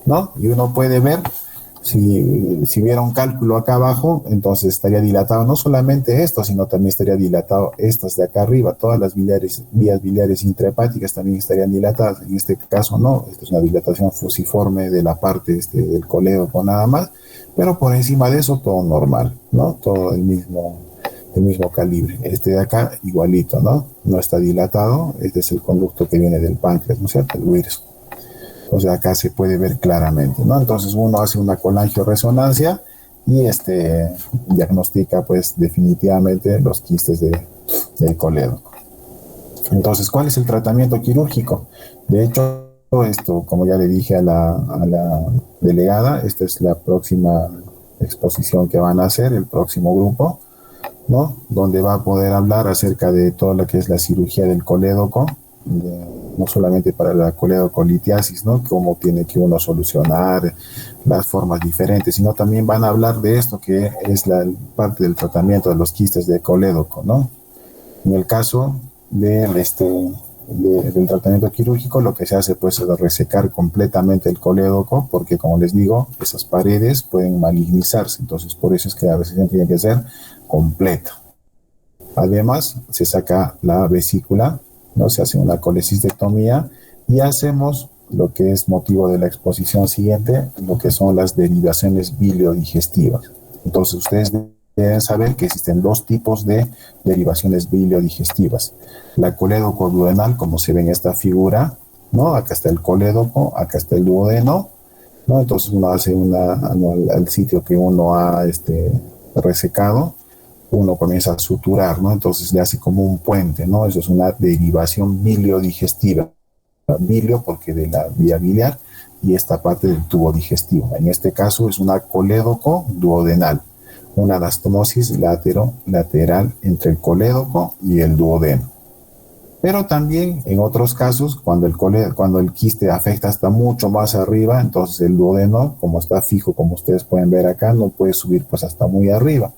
Speaker 1: ¿no? Y uno puede ver, si hubiera un cálculo acá abajo, entonces estaría dilatado no solamente esto, sino también estaría dilatado estas de acá arriba, todas las vías biliares intrahepáticas también estarían dilatadas. En este caso no, esta es una dilatación fusiforme de la parte del colédoco nada más, pero por encima de eso todo normal, ¿no? Todo el mismo calibre. Este de acá igualito, ¿no? No está dilatado, este es el conducto que viene del páncreas, ¿no es cierto? El virus. O sea, acá se puede ver claramente, ¿no? Entonces uno hace una colangioresonancia y diagnostica pues definitivamente los quistes del colédoco. Entonces, ¿cuál es el tratamiento quirúrgico? De hecho, esto, como ya le dije a la delegada, esta es la próxima exposición que van a hacer, el próximo grupo, ¿no? Donde va a poder hablar acerca de todo lo que es la cirugía del colédoco, no solamente para la coledocolitiasis, ¿no? Cómo tiene que uno solucionar las formas diferentes, sino también van a hablar de esto que es la parte del tratamiento de los quistes de colédoco, ¿no? En el caso del tratamiento quirúrgico, lo que se hace pues es resecar completamente el colédoco, porque como les digo, esas paredes pueden malignizarse, entonces por eso es que la resección tiene que ser completa. Además, se saca la vesícula, ¿no? Se hace una colecistectomía y hacemos lo que es motivo de la exposición siguiente, lo que son las derivaciones biliodigestivas. Entonces, ustedes deben saber que existen dos tipos de derivaciones biliodigestivas. La colédoco-duodenal, como se ve en esta figura, ¿no? Acá está el colédoco, acá está el duodeno, ¿no? Entonces uno hace al sitio que uno ha resecado, uno comienza a suturar, ¿no? Entonces le hace como un puente, ¿no? Eso es una derivación biliodigestiva. Bilio porque de la vía biliar y esta parte del tubo digestivo. En este caso es una colédoco duodenal, una anastomosis lateral entre el colédoco y el duodeno. Pero también en otros casos, cuando el quiste afecta hasta mucho más arriba, entonces el duodeno, como está fijo, como ustedes pueden ver acá, no puede subir pues hasta muy arriba.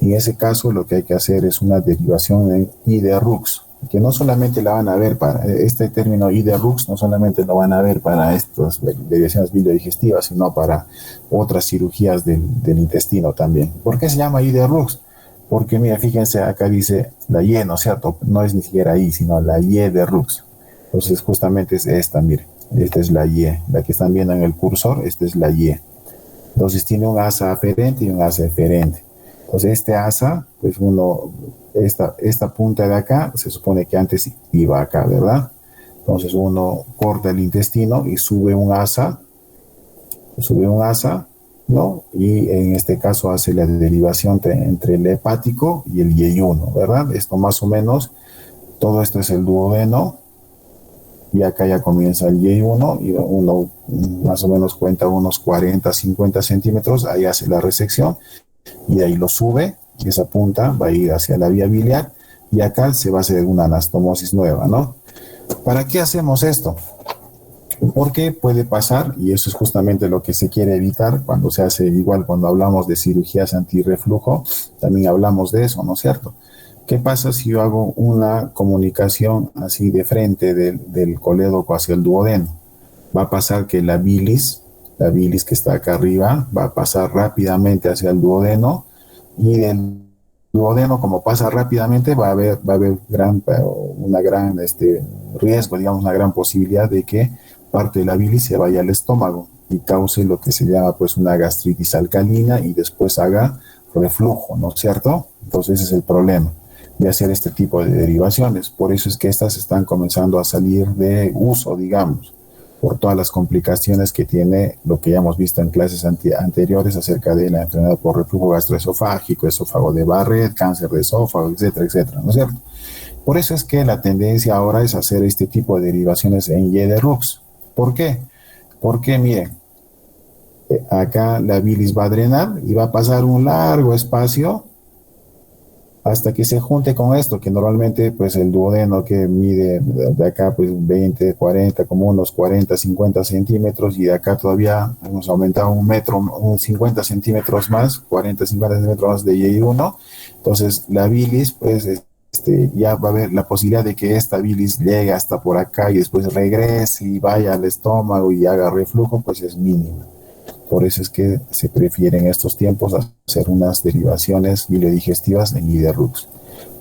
Speaker 1: En ese caso, lo que hay que hacer es una derivación en Iderrux, que no solamente la van a ver para este término Iderrux, no solamente lo van a ver para estas derivaciones biliodigestivas, sino para otras cirugías del intestino también. ¿Por qué se llama Iderrux? Porque mira, fíjense, acá dice la Y, ¿no es cierto? No es ni siquiera I, sino la Y de Rux. Entonces, justamente es esta, miren. Esta es la Y. La que están viendo en el cursor, esta es la Y. Entonces, tiene un asa aferente y un asa eferente. Entonces, este asa, pues esta punta de acá, se supone que antes iba acá, ¿verdad? Entonces, uno corta el intestino y sube un asa, ¿no? Y en este caso hace la derivación entre el hepático y el yeyuno, ¿verdad? Esto más o menos, todo esto es el duodeno, y acá ya comienza el yeyuno, y uno más o menos cuenta unos 40, 50 centímetros, ahí hace la resección, y ahí lo sube, y esa punta va a ir hacia la vía biliar, y acá se va a hacer una anastomosis nueva, ¿no? ¿Para qué hacemos esto? Porque puede pasar, y eso es justamente lo que se quiere evitar cuando se hace, igual cuando hablamos de cirugías antirreflujo, también hablamos de eso, ¿no es cierto? ¿Qué pasa si yo hago una comunicación así de frente del colédoco hacia el duodeno? Va a pasar que la bilis que está acá arriba, va a pasar rápidamente hacia el duodeno, y del duodeno, como pasa rápidamente, va a haber una gran riesgo, digamos, una gran posibilidad de que parte de la bilis se vaya al estómago y cause lo que se llama pues una gastritis alcalina y después haga reflujo, ¿no es cierto? Entonces ese es el problema de hacer este tipo de derivaciones. Por eso es que estas están comenzando a salir de uso, digamos, por todas las complicaciones que tiene lo que ya hemos visto en clases anteriores acerca de la enfermedad por reflujo gastroesofágico, esófago de Barrett, cáncer de esófago, etcétera, etcétera, ¿no es cierto? Por eso es que la tendencia ahora es hacer este tipo de derivaciones en Y de Rux. ¿Por qué? Porque, miren, acá la bilis va a drenar y va a pasar un largo espacio hasta que se junte con esto, que normalmente pues el duodeno que mide de acá pues 20, 40, como unos 40, 50 centímetros, y de acá todavía hemos aumentado un metro, un 50 centímetros más, 40, 50 centímetros más de Y1, entonces la bilis pues ya va a haber la posibilidad de que esta bilis llegue hasta por acá y después regrese y vaya al estómago y haga reflujo, pues es mínima. Por eso es que se prefiere en estos tiempos hacer unas derivaciones biliodigestivas en Iderrux.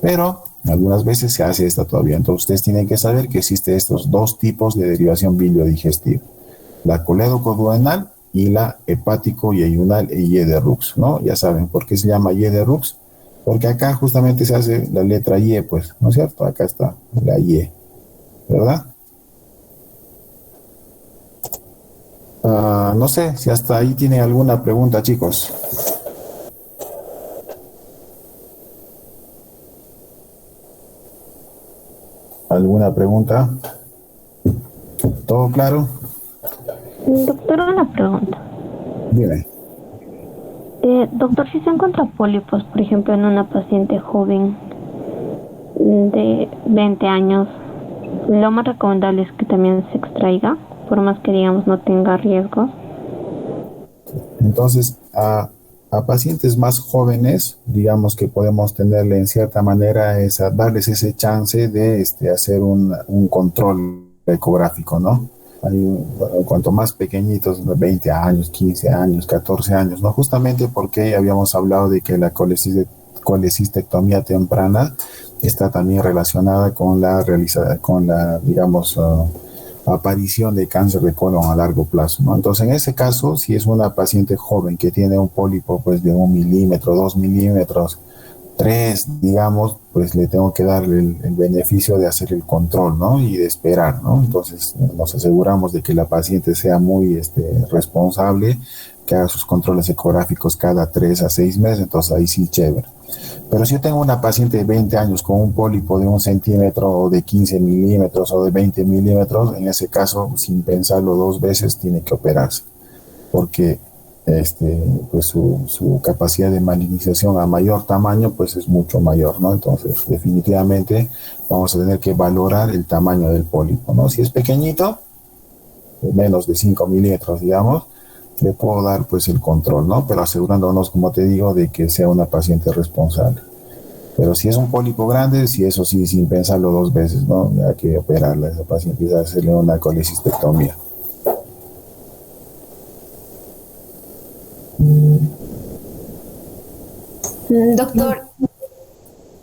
Speaker 1: Pero algunas veces se hace esta todavía. Entonces ustedes tienen que saber que existen estos dos tipos de derivación biliodigestiva. La colédoco-duodenal y la hepático-yeyunal e Iderrux, ¿no? Ya saben, ¿por qué se llama Iderrux? Porque acá justamente se hace la letra Y, pues, ¿no es cierto? Acá está la Y, ¿verdad? No sé si hasta ahí tienen alguna pregunta, chicos. ¿Alguna pregunta? ¿Todo claro?
Speaker 3: Doctor, una pregunta.
Speaker 1: Dime.
Speaker 3: Doctor, si se encuentra pólipos, por ejemplo, en una paciente joven de 20 años, lo más recomendable es que también se extraiga, por más que, digamos, no tenga riesgos.
Speaker 1: Entonces, a pacientes más jóvenes, digamos que podemos tenerle en cierta manera darles ese chance de hacer un control ecográfico, ¿no? Bueno, cuanto más pequeñitos, 20 años, 15 años, 14 años, ¿no? Justamente porque habíamos hablado de que la colecistectomía temprana está también relacionada con digamos, aparición de cáncer de colon a largo plazo, ¿no? Entonces, en ese caso, si es una paciente joven que tiene un pólipo pues de 1 milímetro, 2 milímetros, 3, digamos, pues le tengo que dar el beneficio de hacer el control, ¿no? Y de esperar, ¿no? Entonces, nos aseguramos de que la paciente sea muy responsable, que haga sus controles ecográficos cada 3 a 6 meses, entonces ahí sí, chévere. Pero si yo tengo una paciente de 20 años con un pólipo de 1 centímetro o de 15 milímetros o de 20 milímetros, en ese caso, sin pensarlo 2 veces, tiene que operarse, porque pues su capacidad de malignización a mayor tamaño pues es mucho mayor, ¿no? Entonces, definitivamente vamos a tener que valorar el tamaño del pólipo, ¿no? Si es pequeñito, menos de 5 milímetros, digamos, le puedo dar pues el control, ¿no? Pero asegurándonos, como te digo, de que sea una paciente responsable. Pero si es un pólipo grande, si eso sí, sin pensarlo 2 veces, ¿no? Hay que operarla a esa paciente y hacerle una colecistectomía.
Speaker 4: Doctor,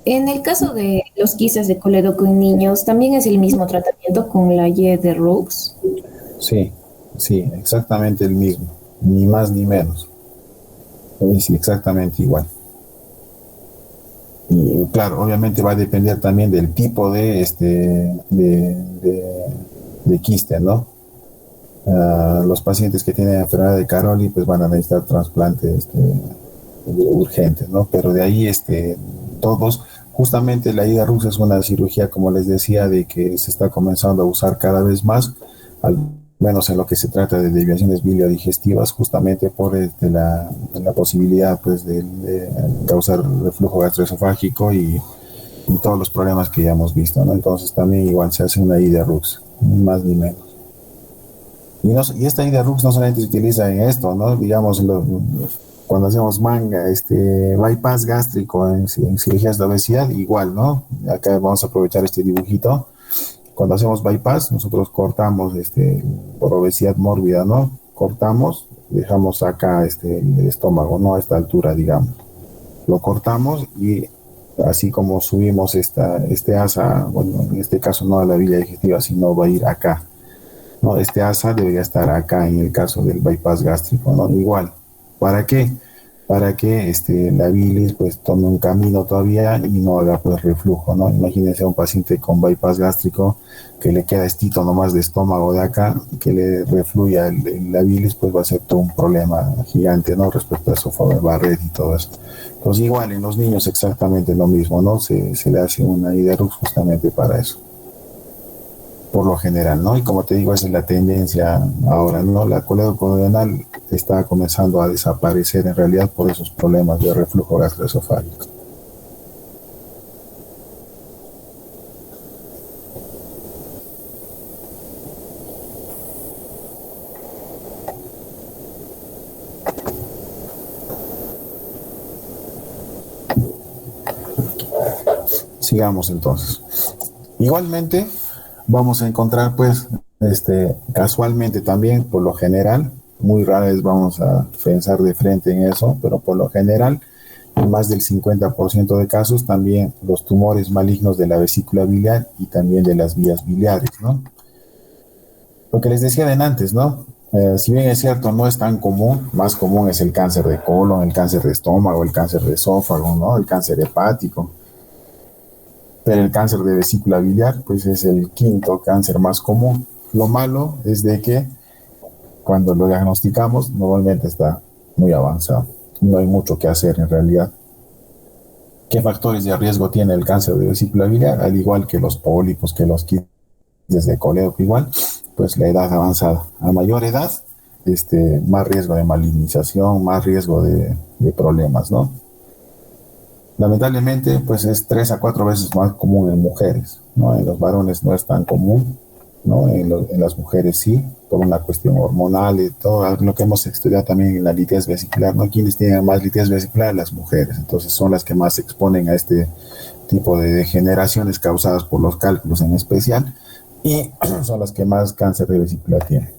Speaker 4: en el caso de los quistes de colédoco en niños, ¿también es el mismo tratamiento con la Y de Rux?
Speaker 1: Sí, sí, exactamente el mismo, ni más ni menos. Es exactamente igual. Y claro, obviamente va a depender también del tipo de quiste, ¿no? Los pacientes que tienen enfermedad de Caroli pues van a necesitar trasplante urgente, ¿no? Pero de ahí todos, justamente la ida rusa es una cirugía, como les decía, de que se está comenzando a usar cada vez más, al menos en lo que se trata de desviaciones biliodigestivas, justamente por la posibilidad pues de causar reflujo gastroesofágico y todos los problemas que ya hemos visto, ¿no? Entonces también igual se hace una ida rux, ni más ni menos. Y esta ida rux no solamente se utiliza en esto, ¿no? Digamos, cuando hacemos bypass gástrico en cirugías de obesidad, igual, ¿no? Acá vamos a aprovechar este dibujito. Cuando hacemos bypass, nosotros cortamos por obesidad mórbida, ¿no? Cortamos, dejamos acá el estómago, ¿no? A esta altura, digamos. Lo cortamos y así como subimos este asa, bueno, en este caso no a la vía digestiva, sino va a ir acá, ¿no? Este asa debería estar acá en el caso del bypass gástrico, ¿no? Igual. ¿Para qué? Para que la bilis pues tome un camino todavía y no haga pues reflujo, ¿no? Imagínense a un paciente con bypass gástrico que le queda estito nomás de estómago de acá, que le refluya la bilis, pues va a ser todo un problema gigante, ¿no? Respecto a esófago de Barrett y todo eso. Entonces igual en los niños exactamente lo mismo, ¿no? Se le hace una IDRUX justamente para eso, por lo general, ¿no? Y como te digo, esa es la tendencia ahora, ¿no? La coledocolonial está comenzando a desaparecer en realidad por esos problemas de reflujo gastroesofágico. Sigamos entonces. Igualmente, vamos a encontrar, pues, casualmente también, por lo general, muy rara vez vamos a pensar de frente en eso, pero por lo general, en más del 50% de casos, también los tumores malignos de la vesícula biliar y también de las vías biliares, ¿no? Lo que les decía de antes, ¿no? Si bien es cierto, no es tan común, más común es el cáncer de colon, el cáncer de estómago, el cáncer de esófago, ¿no? El cáncer hepático. Pero el cáncer de vesícula biliar, pues es el quinto cáncer más común. Lo malo es de que cuando lo diagnosticamos, normalmente está muy avanzado. No hay mucho que hacer en realidad. ¿Qué factores de riesgo tiene el cáncer de vesícula biliar? Al igual que los pólipos, que los quistes de colédoco igual, pues la edad avanzada. A mayor edad, más riesgo de malignización, más riesgo de problemas, ¿no? Lamentablemente, pues es 3 a 4 veces más común en mujeres, ¿no? En los varones no es tan común, ¿no? En las mujeres sí, por una cuestión hormonal y todo lo que hemos estudiado también en la litiasis vesicular, ¿no? ¿Quiénes tienen más litiasis vesicular? Las mujeres, entonces son las que más se exponen a este tipo de degeneraciones causadas por los cálculos en especial, y son las que más cáncer de vesícula tienen,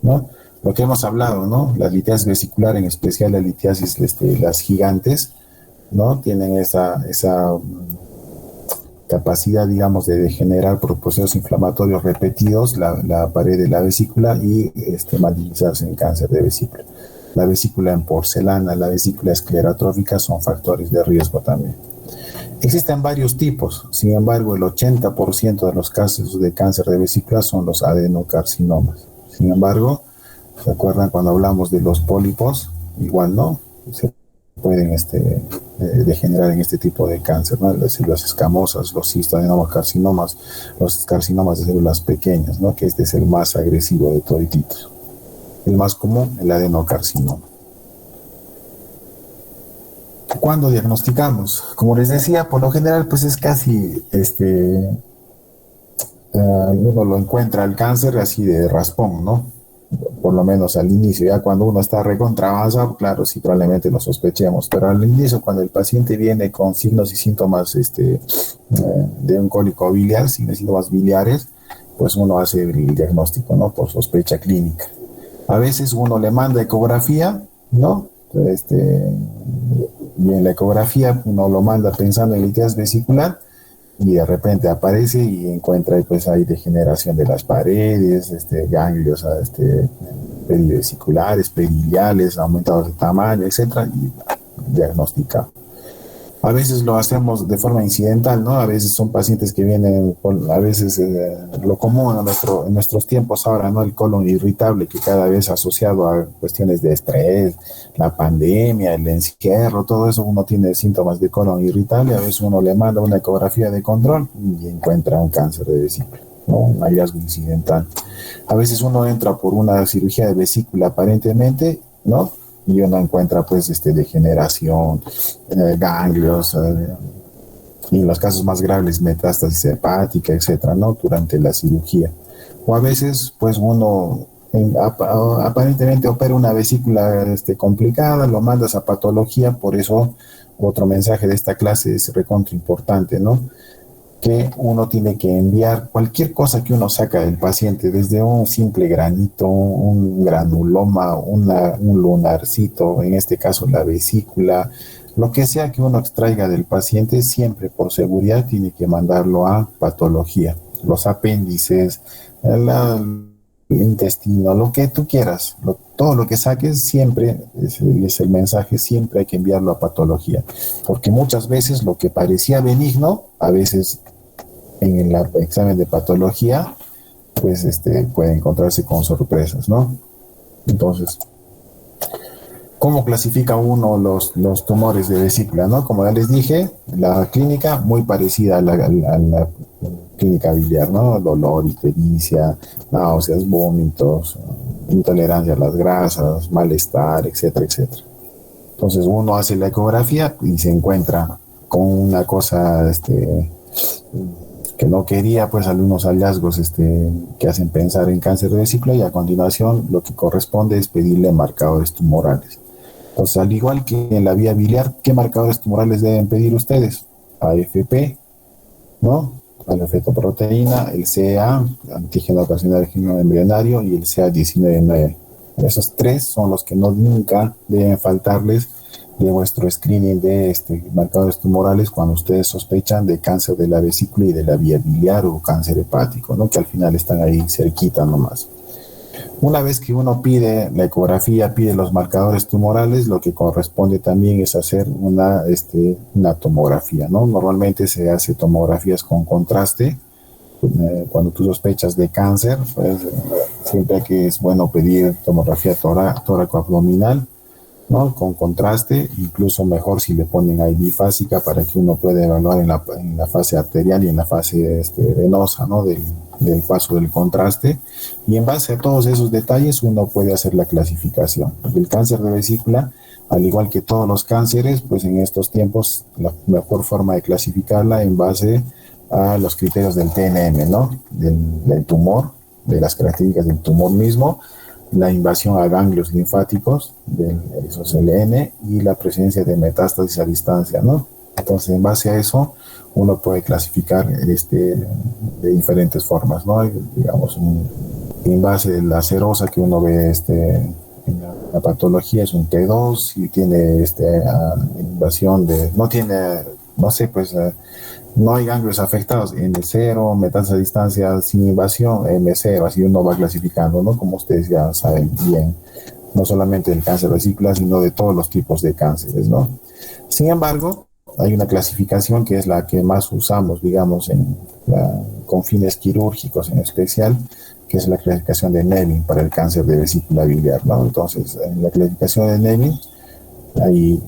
Speaker 1: ¿no? Lo que hemos hablado, ¿no? La litiasis vesicular, en especial la litiasis, las gigantes, ¿no? Tienen esa capacidad, digamos, de degenerar por procesos inflamatorios repetidos la pared de la vesícula y malignizarse en cáncer de vesícula. La vesícula en porcelana, la vesícula esclerotrófica son factores de riesgo también. Existen varios tipos, sin embargo, el 80% de los casos de cáncer de vesícula son los adenocarcinomas. Sin embargo, ¿se acuerdan cuando hablamos de los pólipos? Igual, ¿no? Se pueden degenerar en este tipo de cáncer, ¿no? Las células escamosas, los cistoadenocarcinomas, los carcinomas de células pequeñas, ¿no? Que este es el más agresivo de todititos. El más común, el adenocarcinoma. ¿Cuándo diagnosticamos? Como les decía, por lo general, pues es casi, uno lo encuentra el cáncer así de raspón, ¿no? Por lo menos al inicio. Ya cuando uno está recontra avanzado, claro, sí, probablemente lo sospechemos, pero al inicio, cuando el paciente viene con signos y síntomas de un cólico biliar, signos y síntomas biliares, pues uno hace el diagnóstico, ¿no? Por sospecha clínica. A veces uno le manda ecografía, ¿no? Y en la ecografía uno lo manda pensando en litiasis vesicular, y de repente aparece y encuentra, pues hay degeneración de las paredes, ganglios perivesiculares, periliares, aumentados de tamaño, etcétera, y diagnostica. A veces lo hacemos de forma incidental, ¿no? A veces son pacientes que vienen a veces lo común en nuestros tiempos ahora, ¿no? El colon irritable, que cada vez asociado a cuestiones de estrés, la pandemia, el encierro, todo eso, uno tiene síntomas de colon irritable. A veces uno le manda una ecografía de control y encuentra un cáncer de vesícula, ¿no? Un hallazgo incidental. A veces uno entra por una cirugía de vesícula aparentemente, ¿no? Y uno encuentra, pues, degeneración, ganglios, y en los casos más graves, metástasis hepática, etcétera, ¿no? Durante la cirugía. O a veces, pues, uno aparentemente opera una vesícula complicada, lo mandas a patología. Por eso, otro mensaje de esta clase es recontra importante, ¿no? Que uno tiene que enviar cualquier cosa que uno saca del paciente, desde un simple granito, un granuloma, un lunarcito, en este caso la vesícula, lo que sea que uno extraiga del paciente, siempre por seguridad tiene que mandarlo a patología. Los apéndices, el intestino, lo que tú quieras, todo lo que saques, siempre, es el mensaje, siempre hay que enviarlo a patología, porque muchas veces lo que parecía benigno, a veces en el examen de patología, pues puede encontrarse con sorpresas, ¿no? Entonces, ¿cómo clasifica uno los tumores de vesícula, no? Como ya les dije, la clínica muy parecida a la clínica biliar, ¿no? Dolor, ictericia, náuseas, vómitos, intolerancia a las grasas, malestar, etcétera, etcétera. Entonces uno hace la ecografía y se encuentra con una cosa que no quería, pues algunos hallazgos que hacen pensar en cáncer de vesícula, y a continuación lo que corresponde es pedirle marcadores tumorales. Entonces, al igual que en la vía biliar, ¿qué marcadores tumorales deben pedir ustedes? AFP, ¿no? La fetoproteína, el CEA, antígeno ocasional genoma embrionario, y el CA19-9. Esos tres son los que nunca deben faltarles de vuestro screening de marcadores tumorales cuando ustedes sospechan de cáncer de la vesícula y de la vía biliar o cáncer hepático, ¿no? Que al final están ahí cerquita nomás. Una vez que uno pide la ecografía, pide los marcadores tumorales, lo que corresponde también es hacer una tomografía, ¿no? Normalmente se hace tomografías con contraste. Cuando tú sospechas de cáncer, pues siempre que es bueno pedir tomografía tóraco-abdominal, ¿no? Con contraste, incluso mejor si le ponen ahí bifásica para que uno pueda evaluar en la fase arterial y en la fase venosa, ¿no? Del paso del contraste. Y en base a todos esos detalles uno puede hacer la clasificación. El cáncer de vesícula, al igual que todos los cánceres, pues en estos tiempos la mejor forma de clasificarla en base a los criterios del TNM, ¿no? Del tumor, de las características del tumor mismo, la invasión a ganglios linfáticos, esos LN, y la presencia de metástasis a distancia, ¿no? Entonces, en base a eso, uno puede clasificar de diferentes formas, ¿no? Digamos, en base de la serosa que uno ve en la patología es un T2 y tiene invasión no tiene, no sé, pues no hay ganglios afectados, N0, metástasis a distancia sin invasión, M0, así uno va clasificando, ¿no? Como ustedes ya saben bien, no solamente del cáncer de vesícula, sino de todos los tipos de cánceres, ¿no? Sin embargo, hay una clasificación que es la que más usamos, digamos, con fines quirúrgicos en especial, que es la clasificación de Nevin para el cáncer de vesícula biliar, ¿no? Entonces, en la clasificación de Nevin hay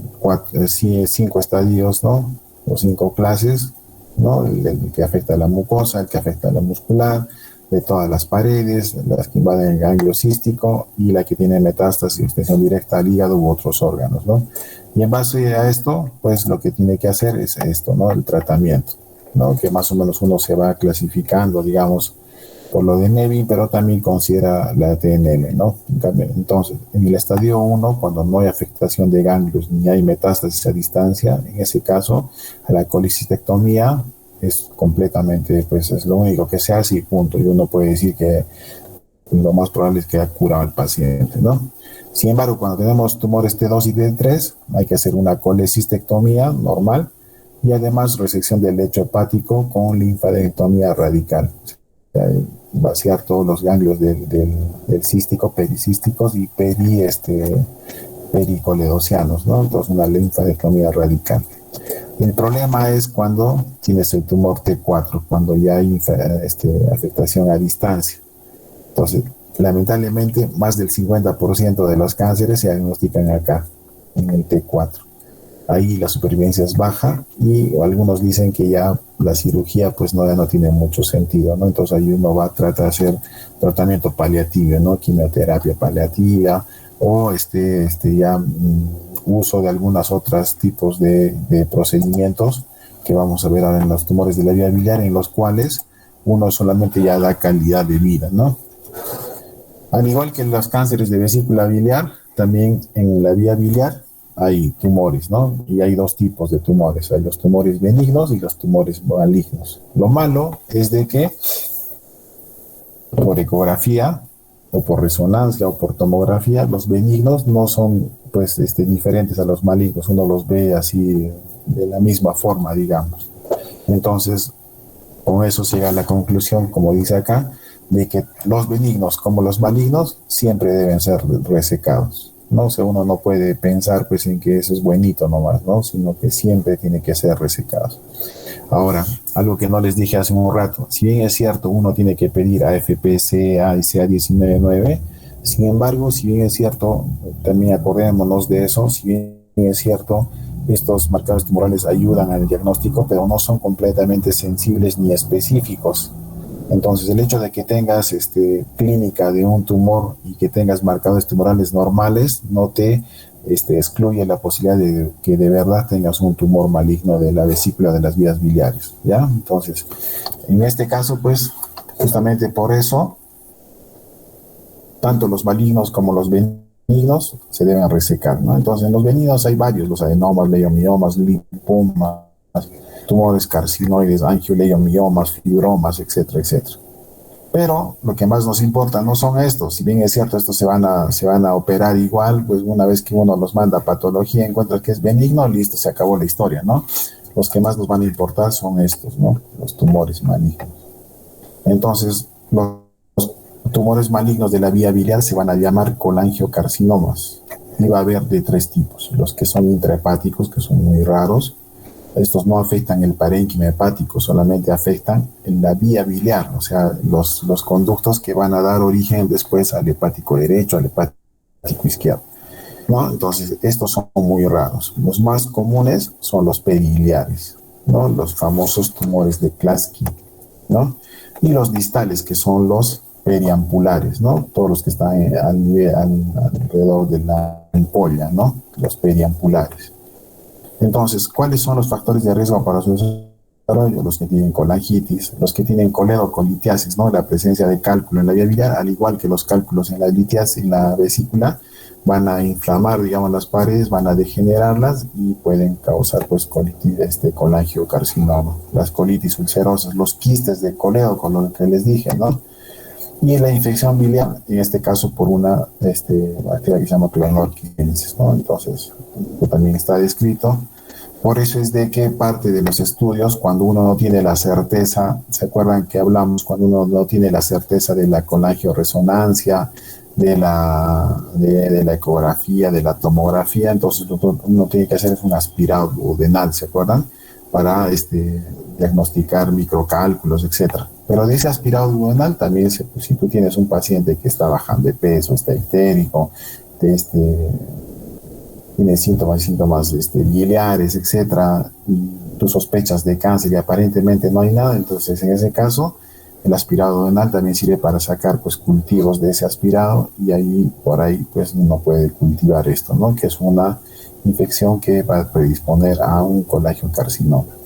Speaker 1: 5 estadios, ¿no? O 5 clases, ¿no? El que afecta a la mucosa, el que afecta a la muscular, de todas las paredes, las que invaden el ganglio cístico y la que tiene metástasis, extensión directa al hígado u otros órganos, ¿no? Y en base a esto, pues lo que tiene que hacer es esto, ¿no? El tratamiento, ¿no? Que más o menos uno se va clasificando, digamos, por lo de Nevin, pero también considera la TNM, ¿no? Entonces, en el estadio 1, cuando no hay afectación de ganglios ni hay metástasis a distancia, en ese caso, la colecistectomía es completamente, pues es lo único que se hace y punto. Y uno puede decir que lo más probable es que ha curado al paciente, ¿no? Sin embargo, cuando tenemos tumores T2 y T3, hay que hacer una colecistectomía normal y además resección del lecho hepático con linfadenectomía radical. O sea, vaciar todos los ganglios del cístico, pericísticos y pericoledocianos, ¿no? Entonces, una linfadenectomía radical. El problema es cuando tienes el tumor T4, cuando ya hay afectación a distancia. Entonces, lamentablemente, más del 50% de los cánceres se diagnostican acá, en el T4. Ahí la supervivencia es baja y algunos dicen que ya la cirugía pues ya no tiene mucho sentido, ¿no? Entonces ahí uno va a tratar de hacer tratamiento paliativo, ¿no? Quimioterapia paliativa o uso de algunos otros tipos de procedimientos que vamos a ver ahora en los tumores de la vía biliar, en los cuales uno solamente ya da calidad de vida, ¿no? Al igual que los cánceres de vesícula biliar, también en la vía biliar hay tumores, ¿no? Y hay 2 tipos de tumores. Hay los tumores benignos y los tumores malignos. Lo malo es de que por ecografía o por resonancia o por tomografía, los benignos no son pues diferentes a los malignos. Uno los ve así de la misma forma, digamos. Entonces, con eso se llega a la conclusión, como dice acá, de que los benignos como los malignos siempre deben ser resecados, ¿no? O sea, uno no puede pensar pues en que eso es buenito nomás, ¿no? Sino que siempre tiene que ser resecado. Ahora, algo que no les dije hace un rato, si bien es cierto, uno tiene que pedir AFP-CA y CA19-9, sin embargo, si bien es cierto, también acordémonos de eso, si bien es cierto, estos marcadores tumorales ayudan al diagnóstico, pero no son completamente sensibles ni específicos. Entonces, el hecho de que tengas clínica de un tumor y que tengas marcadores tumorales normales no te excluye la posibilidad de que de verdad tengas un tumor maligno de la vesícula de las vías biliares, ¿ya? Entonces, en este caso, pues, justamente por eso, tanto los malignos como los benignos se deben resecar, ¿no? Entonces, en los benignos hay varios, los adenomas, leiomiomas, linfomas, tumores carcinoides, angioleiomiomas, fibromas, etcétera, etcétera. Pero lo que más nos importa no son estos. Si bien es cierto, estos se van a operar igual, pues una vez que uno los manda a patología, encuentra que es benigno, listo, se acabó la historia, ¿no? Los que más nos van a importar son estos, ¿no? Los tumores malignos. Entonces, los tumores malignos de la vía biliar se van a llamar colangiocarcinomas. Y va a haber de 3 tipos. Los que son intrahepáticos, que son muy raros. Estos no afectan el parénquima hepático, solamente afectan en la vía biliar, o sea, los conductos que van a dar origen después al hepático derecho, al hepático izquierdo. ¿no? Entonces, estos son muy raros. Los más comunes son los periliares, ¿no? Los famosos tumores de Klatskin, ¿no? Y los distales, que son los periampulares, ¿no? Todos los que están alrededor de la ampolla, ¿no? Los periampulares. Entonces, ¿cuáles son los factores de riesgo para su desarrollo? Los que tienen colangitis, los que tienen coledocolitiasis, ¿no? La presencia de cálculo en la vía biliar, al igual que los cálculos en la litiasis, en la vesícula, van a inflamar, digamos, las paredes, van a degenerarlas y pueden causar, pues, colitis, colangiocarcinoma, las colitis ulcerosas, los quistes de coledo, con lo que les dije, ¿no? Y la infección biliar, en este caso por una bacteria que se llama Clonorchidis, ¿no? Entonces, también está descrito. Por eso es de que parte de los estudios, cuando uno no tiene la certeza, ¿se acuerdan que hablamos cuando uno no tiene la certeza de la colangioresonancia, de la ecografía, de la tomografía? Entonces uno tiene que hacer un aspirado duodenal, ¿se acuerdan? Para diagnosticar microcálculos, etcétera. Pero de ese aspirado duodenal también, pues, si tú tienes un paciente que está bajando de peso, está histérico, tiene síntomas biliares, etcétera, y tú sospechas de cáncer y aparentemente no hay nada, entonces en ese caso el aspirado duodenal también sirve para sacar, pues, cultivos de ese aspirado, y ahí por ahí pues uno puede cultivar esto, ¿no? Que es una infección que va a predisponer a un colangiocarcinoma.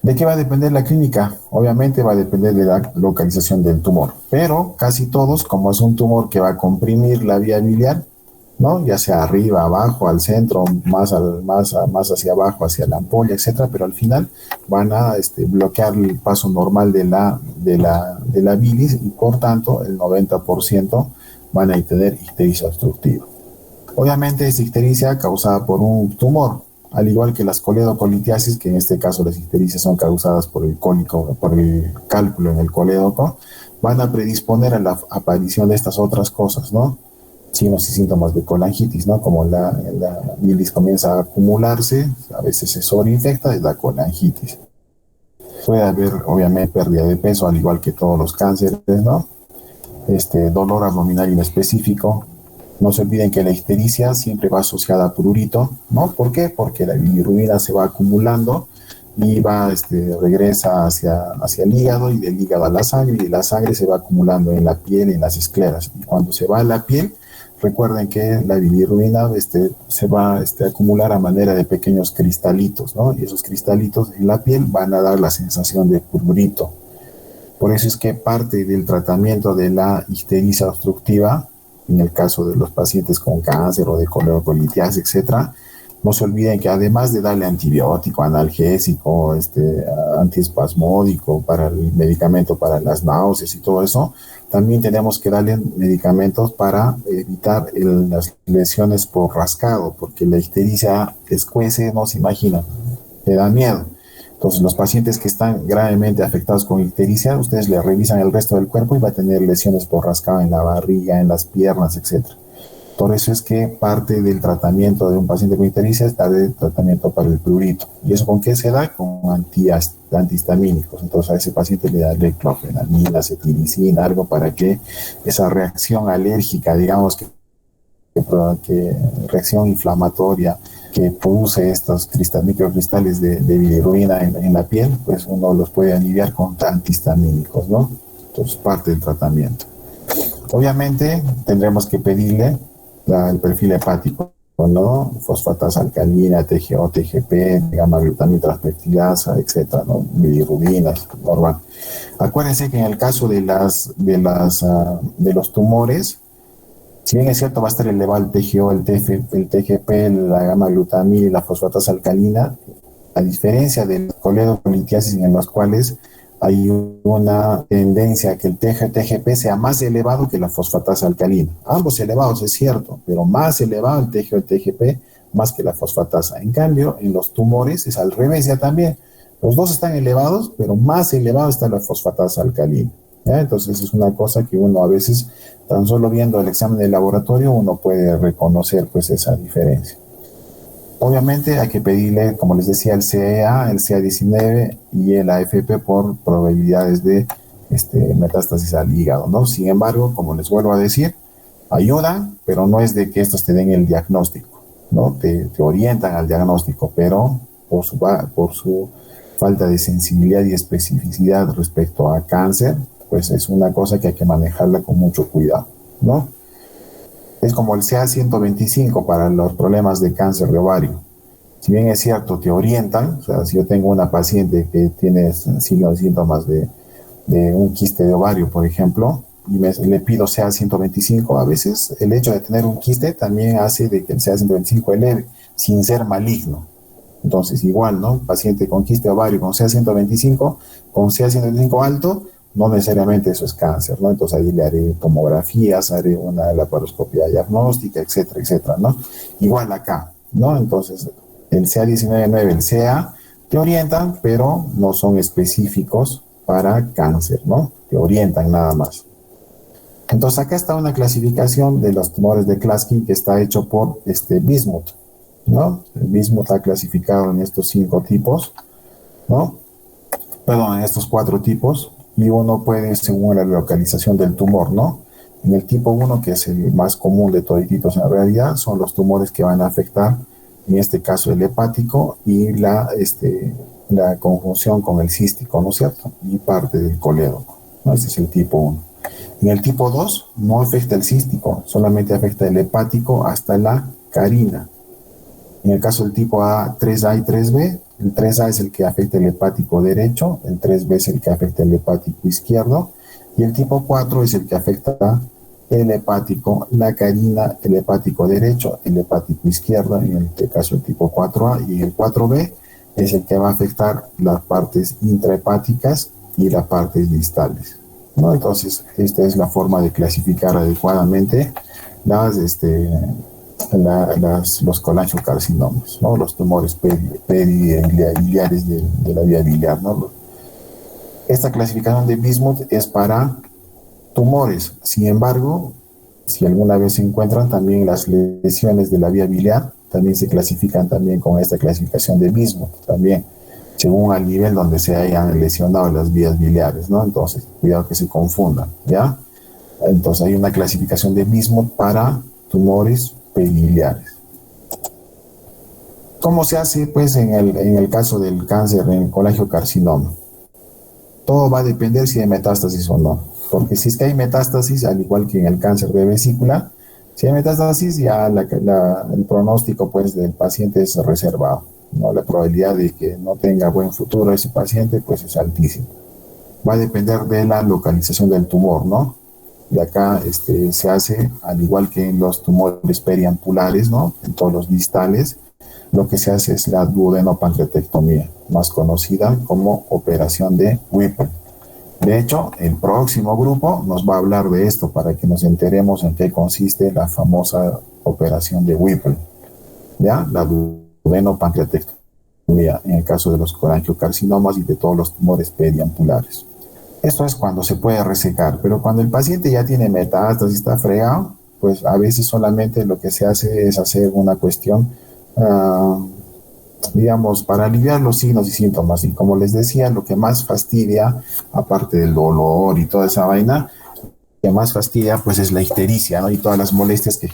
Speaker 1: ¿De qué va a depender la clínica? Obviamente va a depender de la localización del tumor, pero casi todos, como es un tumor que va a comprimir la vía biliar, ¿no? Ya sea arriba, abajo, al centro, más hacia abajo, hacia la ampolla, etcétera, pero al final van a bloquear el paso normal de la bilis, y por tanto el 90% van a tener ictericia obstructiva. Obviamente es ictericia causada por un tumor, al igual que las coledocolitiasis, que en este caso las ictericias son causadas por el cálculo en el colédoco, van a predisponer a la aparición de estas otras cosas, ¿no? Signos y síntomas de colangitis, ¿no? Como la bilis comienza a acumularse, a veces se sobreinfecta, es la colangitis. Puede haber, obviamente, pérdida de peso, al igual que todos los cánceres, ¿no? Dolor abdominal inespecífico. No se olviden que la ictericia siempre va asociada a prurito, ¿no? ¿Por qué? Porque la bilirrubina se va acumulando y regresa hacia el hígado, y del hígado a la sangre, y la sangre se va acumulando en la piel y en las escleras. Y cuando se va a la piel, recuerden que la bilirrubina se va a acumular a manera de pequeños cristalitos, ¿no? Y esos cristalitos en la piel van a dar la sensación de prurito. Por eso es que parte del tratamiento de la ictericia obstructiva, en el caso de los pacientes con cáncer o de coledocolitiasis, etcétera, no se olviden que además de darle antibiótico, analgésico, antiespasmódico, para el medicamento para las náuseas y todo eso, también tenemos que darle medicamentos para evitar las lesiones por rascado, porque la ictericia escuece, no se imagina, le da miedo. Entonces, los pacientes que están gravemente afectados con ictericia, ustedes le revisan el resto del cuerpo y va a tener lesiones por rascado en la barriga, en las piernas, etc. Por eso es que parte del tratamiento de un paciente con ictericia es dar el tratamiento para el prurito. ¿Y eso con qué se da? Con antihistamínicos. Entonces, a ese paciente le da diclofenamina, cetiricina, algo para que esa reacción alérgica, digamos, que reacción inflamatoria que produce estos microcristales de bilirrubina en la piel, pues uno los puede aliviar con antihistamínicos, ¿no? Entonces, parte del tratamiento. Obviamente, tendremos que pedirle el perfil hepático, ¿no? Fosfatasa alcalina, TGO, TGP, gamma-glutamina transpeptidasa, etcétera, ¿no? Bilirrubinas, normal. Acuérdense que en el caso de los tumores, si bien es cierto, va a estar elevado el TGO, el TGP, la gamma-glutamina y la fosfatasa alcalina, a diferencia de la coledocolitiasis, en los cuales hay una tendencia a que el TGP sea más elevado que la fosfatasa alcalina. Ambos elevados, es cierto, pero más elevado el TGO y el TGP más que la fosfatasa. En cambio, en los tumores es al revés ya también. Los dos están elevados, pero más elevado está la fosfatasa alcalina. ¿Ya? Entonces es una cosa que uno a veces, tan solo viendo el examen de laboratorio, uno puede reconocer, pues, esa diferencia. Obviamente hay que pedirle, como les decía, el CEA, el CA19 y el AFP por probabilidades de metástasis al hígado, ¿no? Sin embargo, como les vuelvo a decir, ayudan, pero no es de que estos te den el diagnóstico, ¿no? Te orientan al diagnóstico, pero por su falta de sensibilidad y especificidad respecto a cáncer, pues es una cosa que hay que manejarla con mucho cuidado, ¿no? Es como el CA-125 para los problemas de cáncer de ovario. Si bien es cierto, te orientan, o sea, si yo tengo una paciente que tiene síntomas de un quiste de ovario, por ejemplo, y le pido CA-125, a veces el hecho de tener un quiste también hace de que el CA-125 eleve, sin ser maligno. Entonces, igual, ¿no? Paciente con quiste de ovario con CA-125 alto, no necesariamente eso es cáncer, ¿no? Entonces ahí le haré tomografías, haré una laparoscopia diagnóstica, etcétera, etcétera, ¿no? Igual acá, ¿no? Entonces, el CA-19-9, el CA, te orientan, pero no son específicos para cáncer, ¿no? Te orientan nada más. Entonces acá está una clasificación de los tumores de Klatskin que está hecho por Bismuth, ¿no? El Bismuth está clasificado en estos 5 tipos, ¿no? Perdón, en estos 4 tipos, y uno puede, según la localización del tumor, ¿no? En el tipo 1, que es el más común de todititos en realidad, son los tumores que van a afectar, en este caso el hepático y la conjunción con el cístico, ¿no es cierto? Y parte del colédoco, ¿no? Este es el tipo 1. En el tipo 2 no afecta el cístico, solamente afecta el hepático hasta la carina. En el caso del tipo A, 3A y 3B, el 3A es el que afecta el hepático derecho, el 3B es el que afecta el hepático izquierdo, y el tipo 4 es el que afecta el hepático, la carina, el hepático derecho, el hepático izquierdo, en este caso el tipo 4A, y el 4B es el que va a afectar las partes intrahepáticas y las partes distales, ¿no? Entonces, esta es la forma de clasificar adecuadamente los colangiocarcinomas, ¿no? Los tumores peribiliares de la vía biliar, ¿no? Esta clasificación de Bismuth es para tumores. Sin embargo, si alguna vez se encuentran también las lesiones de la vía biliar, también se clasifican también con esta clasificación de Bismuth, también según al nivel donde se hayan lesionado las vías biliares, ¿no? Entonces, cuidado que se confundan, ¿ya? Entonces, hay una clasificación de Bismuth para tumores peribiliares. ¿Cómo se hace, pues, en el caso del cáncer en colangiocarcinoma? Todo va a depender si hay metástasis o no, porque si es que hay metástasis, al igual que en el cáncer de vesícula, si hay metástasis, ya el pronóstico, pues, del paciente es reservado, ¿no? La probabilidad de que no tenga buen futuro ese paciente, pues, es altísima. Va a depender de la localización del tumor, ¿no? Y acá se hace, al igual que en los tumores periampulares, ¿no? En todos los distales, lo que se hace es la duodenopancreatectomía, más conocida como operación de Whipple. De hecho, el próximo grupo nos va a hablar de esto para que nos enteremos en qué consiste la famosa operación de Whipple, ¿ya? La duodenopancreatectomía en el caso de los colangiocarcinomas y de todos los tumores periampulares. Esto es cuando se puede resecar, pero cuando el paciente ya tiene metástasis, está fregado, pues a veces solamente lo que se hace es hacer una cuestión, digamos, para aliviar los signos y síntomas. Y como les decía, lo que más fastidia, aparte del dolor y toda esa vaina, lo que más fastidia pues es la ictericia, ¿no? Y todas las molestias que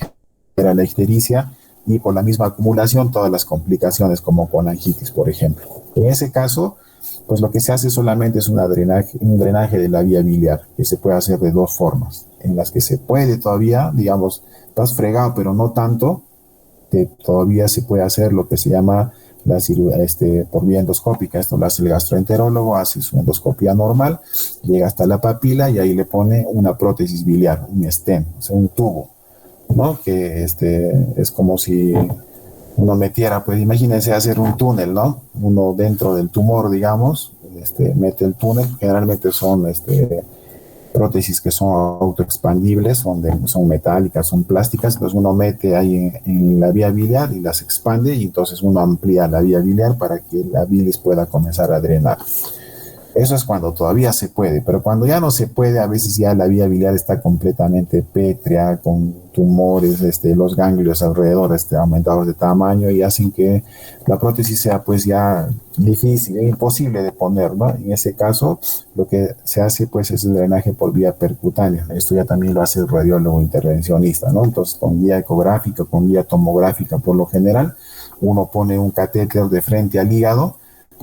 Speaker 1: genera la ictericia, y por la misma acumulación todas las complicaciones como colangitis, por ejemplo. En ese caso, pues lo que se hace solamente es un drenaje de la vía biliar, que se puede hacer de 2 formas, en las que se puede todavía, digamos, estás fregado, pero no tanto, que todavía se puede hacer lo que se llama la cirugía por vía endoscópica. Esto lo hace el gastroenterólogo, hace su endoscopía normal, llega hasta la papila y ahí le pone una prótesis biliar, un stent, o sea, un tubo, ¿no? Que es como si uno metiera, pues imagínense hacer un túnel, ¿no? Uno dentro del tumor, digamos, mete el túnel, generalmente son prótesis que son autoexpandibles, son metálicas, son plásticas, entonces uno mete ahí en la vía biliar y las expande, y entonces uno amplía la vía biliar para que la bilis pueda comenzar a drenar. Eso es cuando todavía se puede, pero cuando ya no se puede, a veces ya la vía biliar está completamente pétrea, con tumores, los ganglios alrededor aumentados de tamaño y hacen que la prótesis sea pues ya difícil, imposible de poner, ¿no? En ese caso, lo que se hace pues es el drenaje por vía percutánea. Esto ya también lo hace el radiólogo intervencionista, ¿no? Entonces, con guía ecográfica, con guía tomográfica por lo general, uno pone un catéter de frente al hígado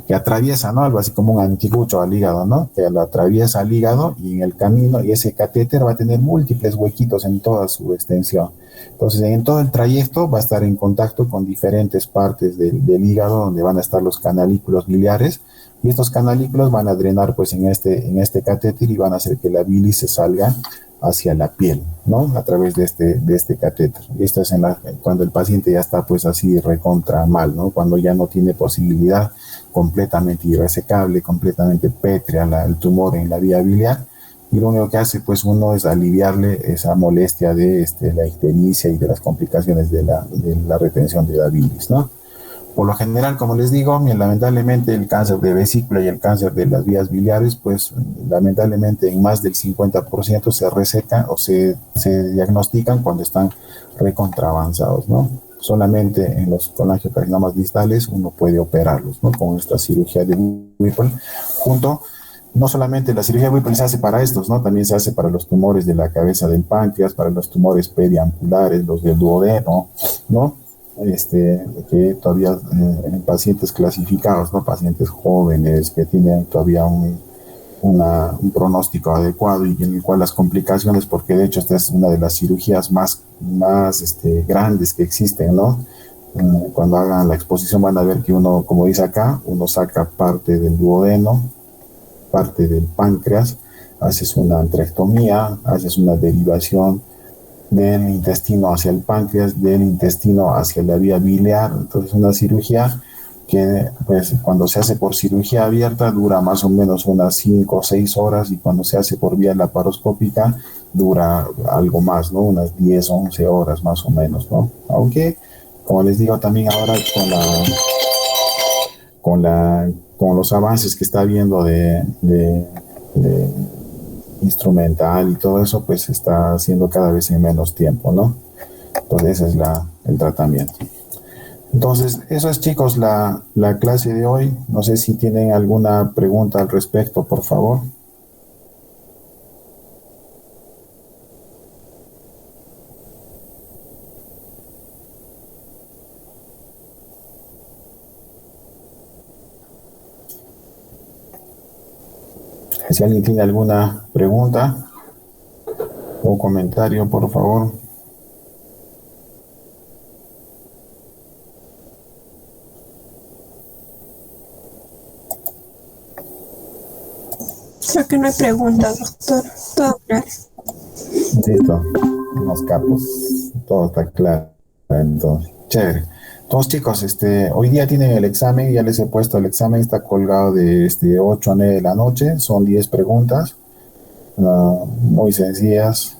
Speaker 1: que atraviesa, ¿no? Algo así como un anticucho al hígado, ¿no? Que lo atraviesa al hígado y en el camino, y ese catéter va a tener múltiples huequitos en toda su extensión. Entonces, en todo el trayecto va a estar en contacto con diferentes partes del hígado donde van a estar los canalículos biliares y estos canalículos van a drenar pues en este catéter y van a hacer que la bilis se salga hacia la piel, ¿no? A través de este catéter. Y esto es cuando el paciente ya está pues así recontra mal, ¿no? Cuando ya no tiene posibilidad, completamente irresecable, completamente pétrea el tumor en la vía biliar, y lo único que hace pues uno es aliviarle esa molestia de la ictericia y de las complicaciones de la retención de la bilis, ¿no? Por lo general, como les digo, lamentablemente el cáncer de vesícula y el cáncer de las vías biliares, pues lamentablemente en más del 50% se resecan o se diagnostican cuando están recontraavanzados, ¿no? Solamente en los colangiocarcinomas distales uno puede operarlos, ¿no? Con esta cirugía de Whipple. No solamente la cirugía de Whipple se hace para estos, ¿no? También se hace para los tumores de la cabeza del páncreas, para los tumores periampulares, los del duodeno, ¿no? Que todavía en pacientes clasificados, ¿no? Pacientes jóvenes que tienen todavía un pronóstico adecuado y en el cual las complicaciones, porque de hecho esta es una de las cirugías más grandes que existen, ¿no? Cuando hagan la exposición van a ver que uno, como dice acá, uno saca parte del duodeno, parte del páncreas, haces una antrectomía, haces una derivación del intestino hacia el páncreas, del intestino hacia la vía biliar. Entonces una cirugía que pues cuando se hace por cirugía abierta dura más o menos unas 5 o 6 horas y cuando se hace por vía laparoscópica dura algo más, ¿no? Unas 10 o 11 horas más o menos, ¿no? Aunque, como les digo también ahora con los avances que está habiendo de instrumental y todo eso, pues se está haciendo cada vez en menos tiempo, ¿no? Entonces ese es el tratamiento. Entonces, eso es, chicos, la clase de hoy. No sé si tienen alguna pregunta al respecto, por favor. Si alguien tiene alguna pregunta o comentario, por favor.
Speaker 5: Creo que no hay preguntas, doctor. Todo claro.
Speaker 1: Listo. Unos capos. Todo está claro. Entonces, chévere. Entonces, chicos, hoy día tienen el examen. Ya les he puesto el examen. Está colgado de 8 a 9 de la noche. Son 10 preguntas. Muy sencillas.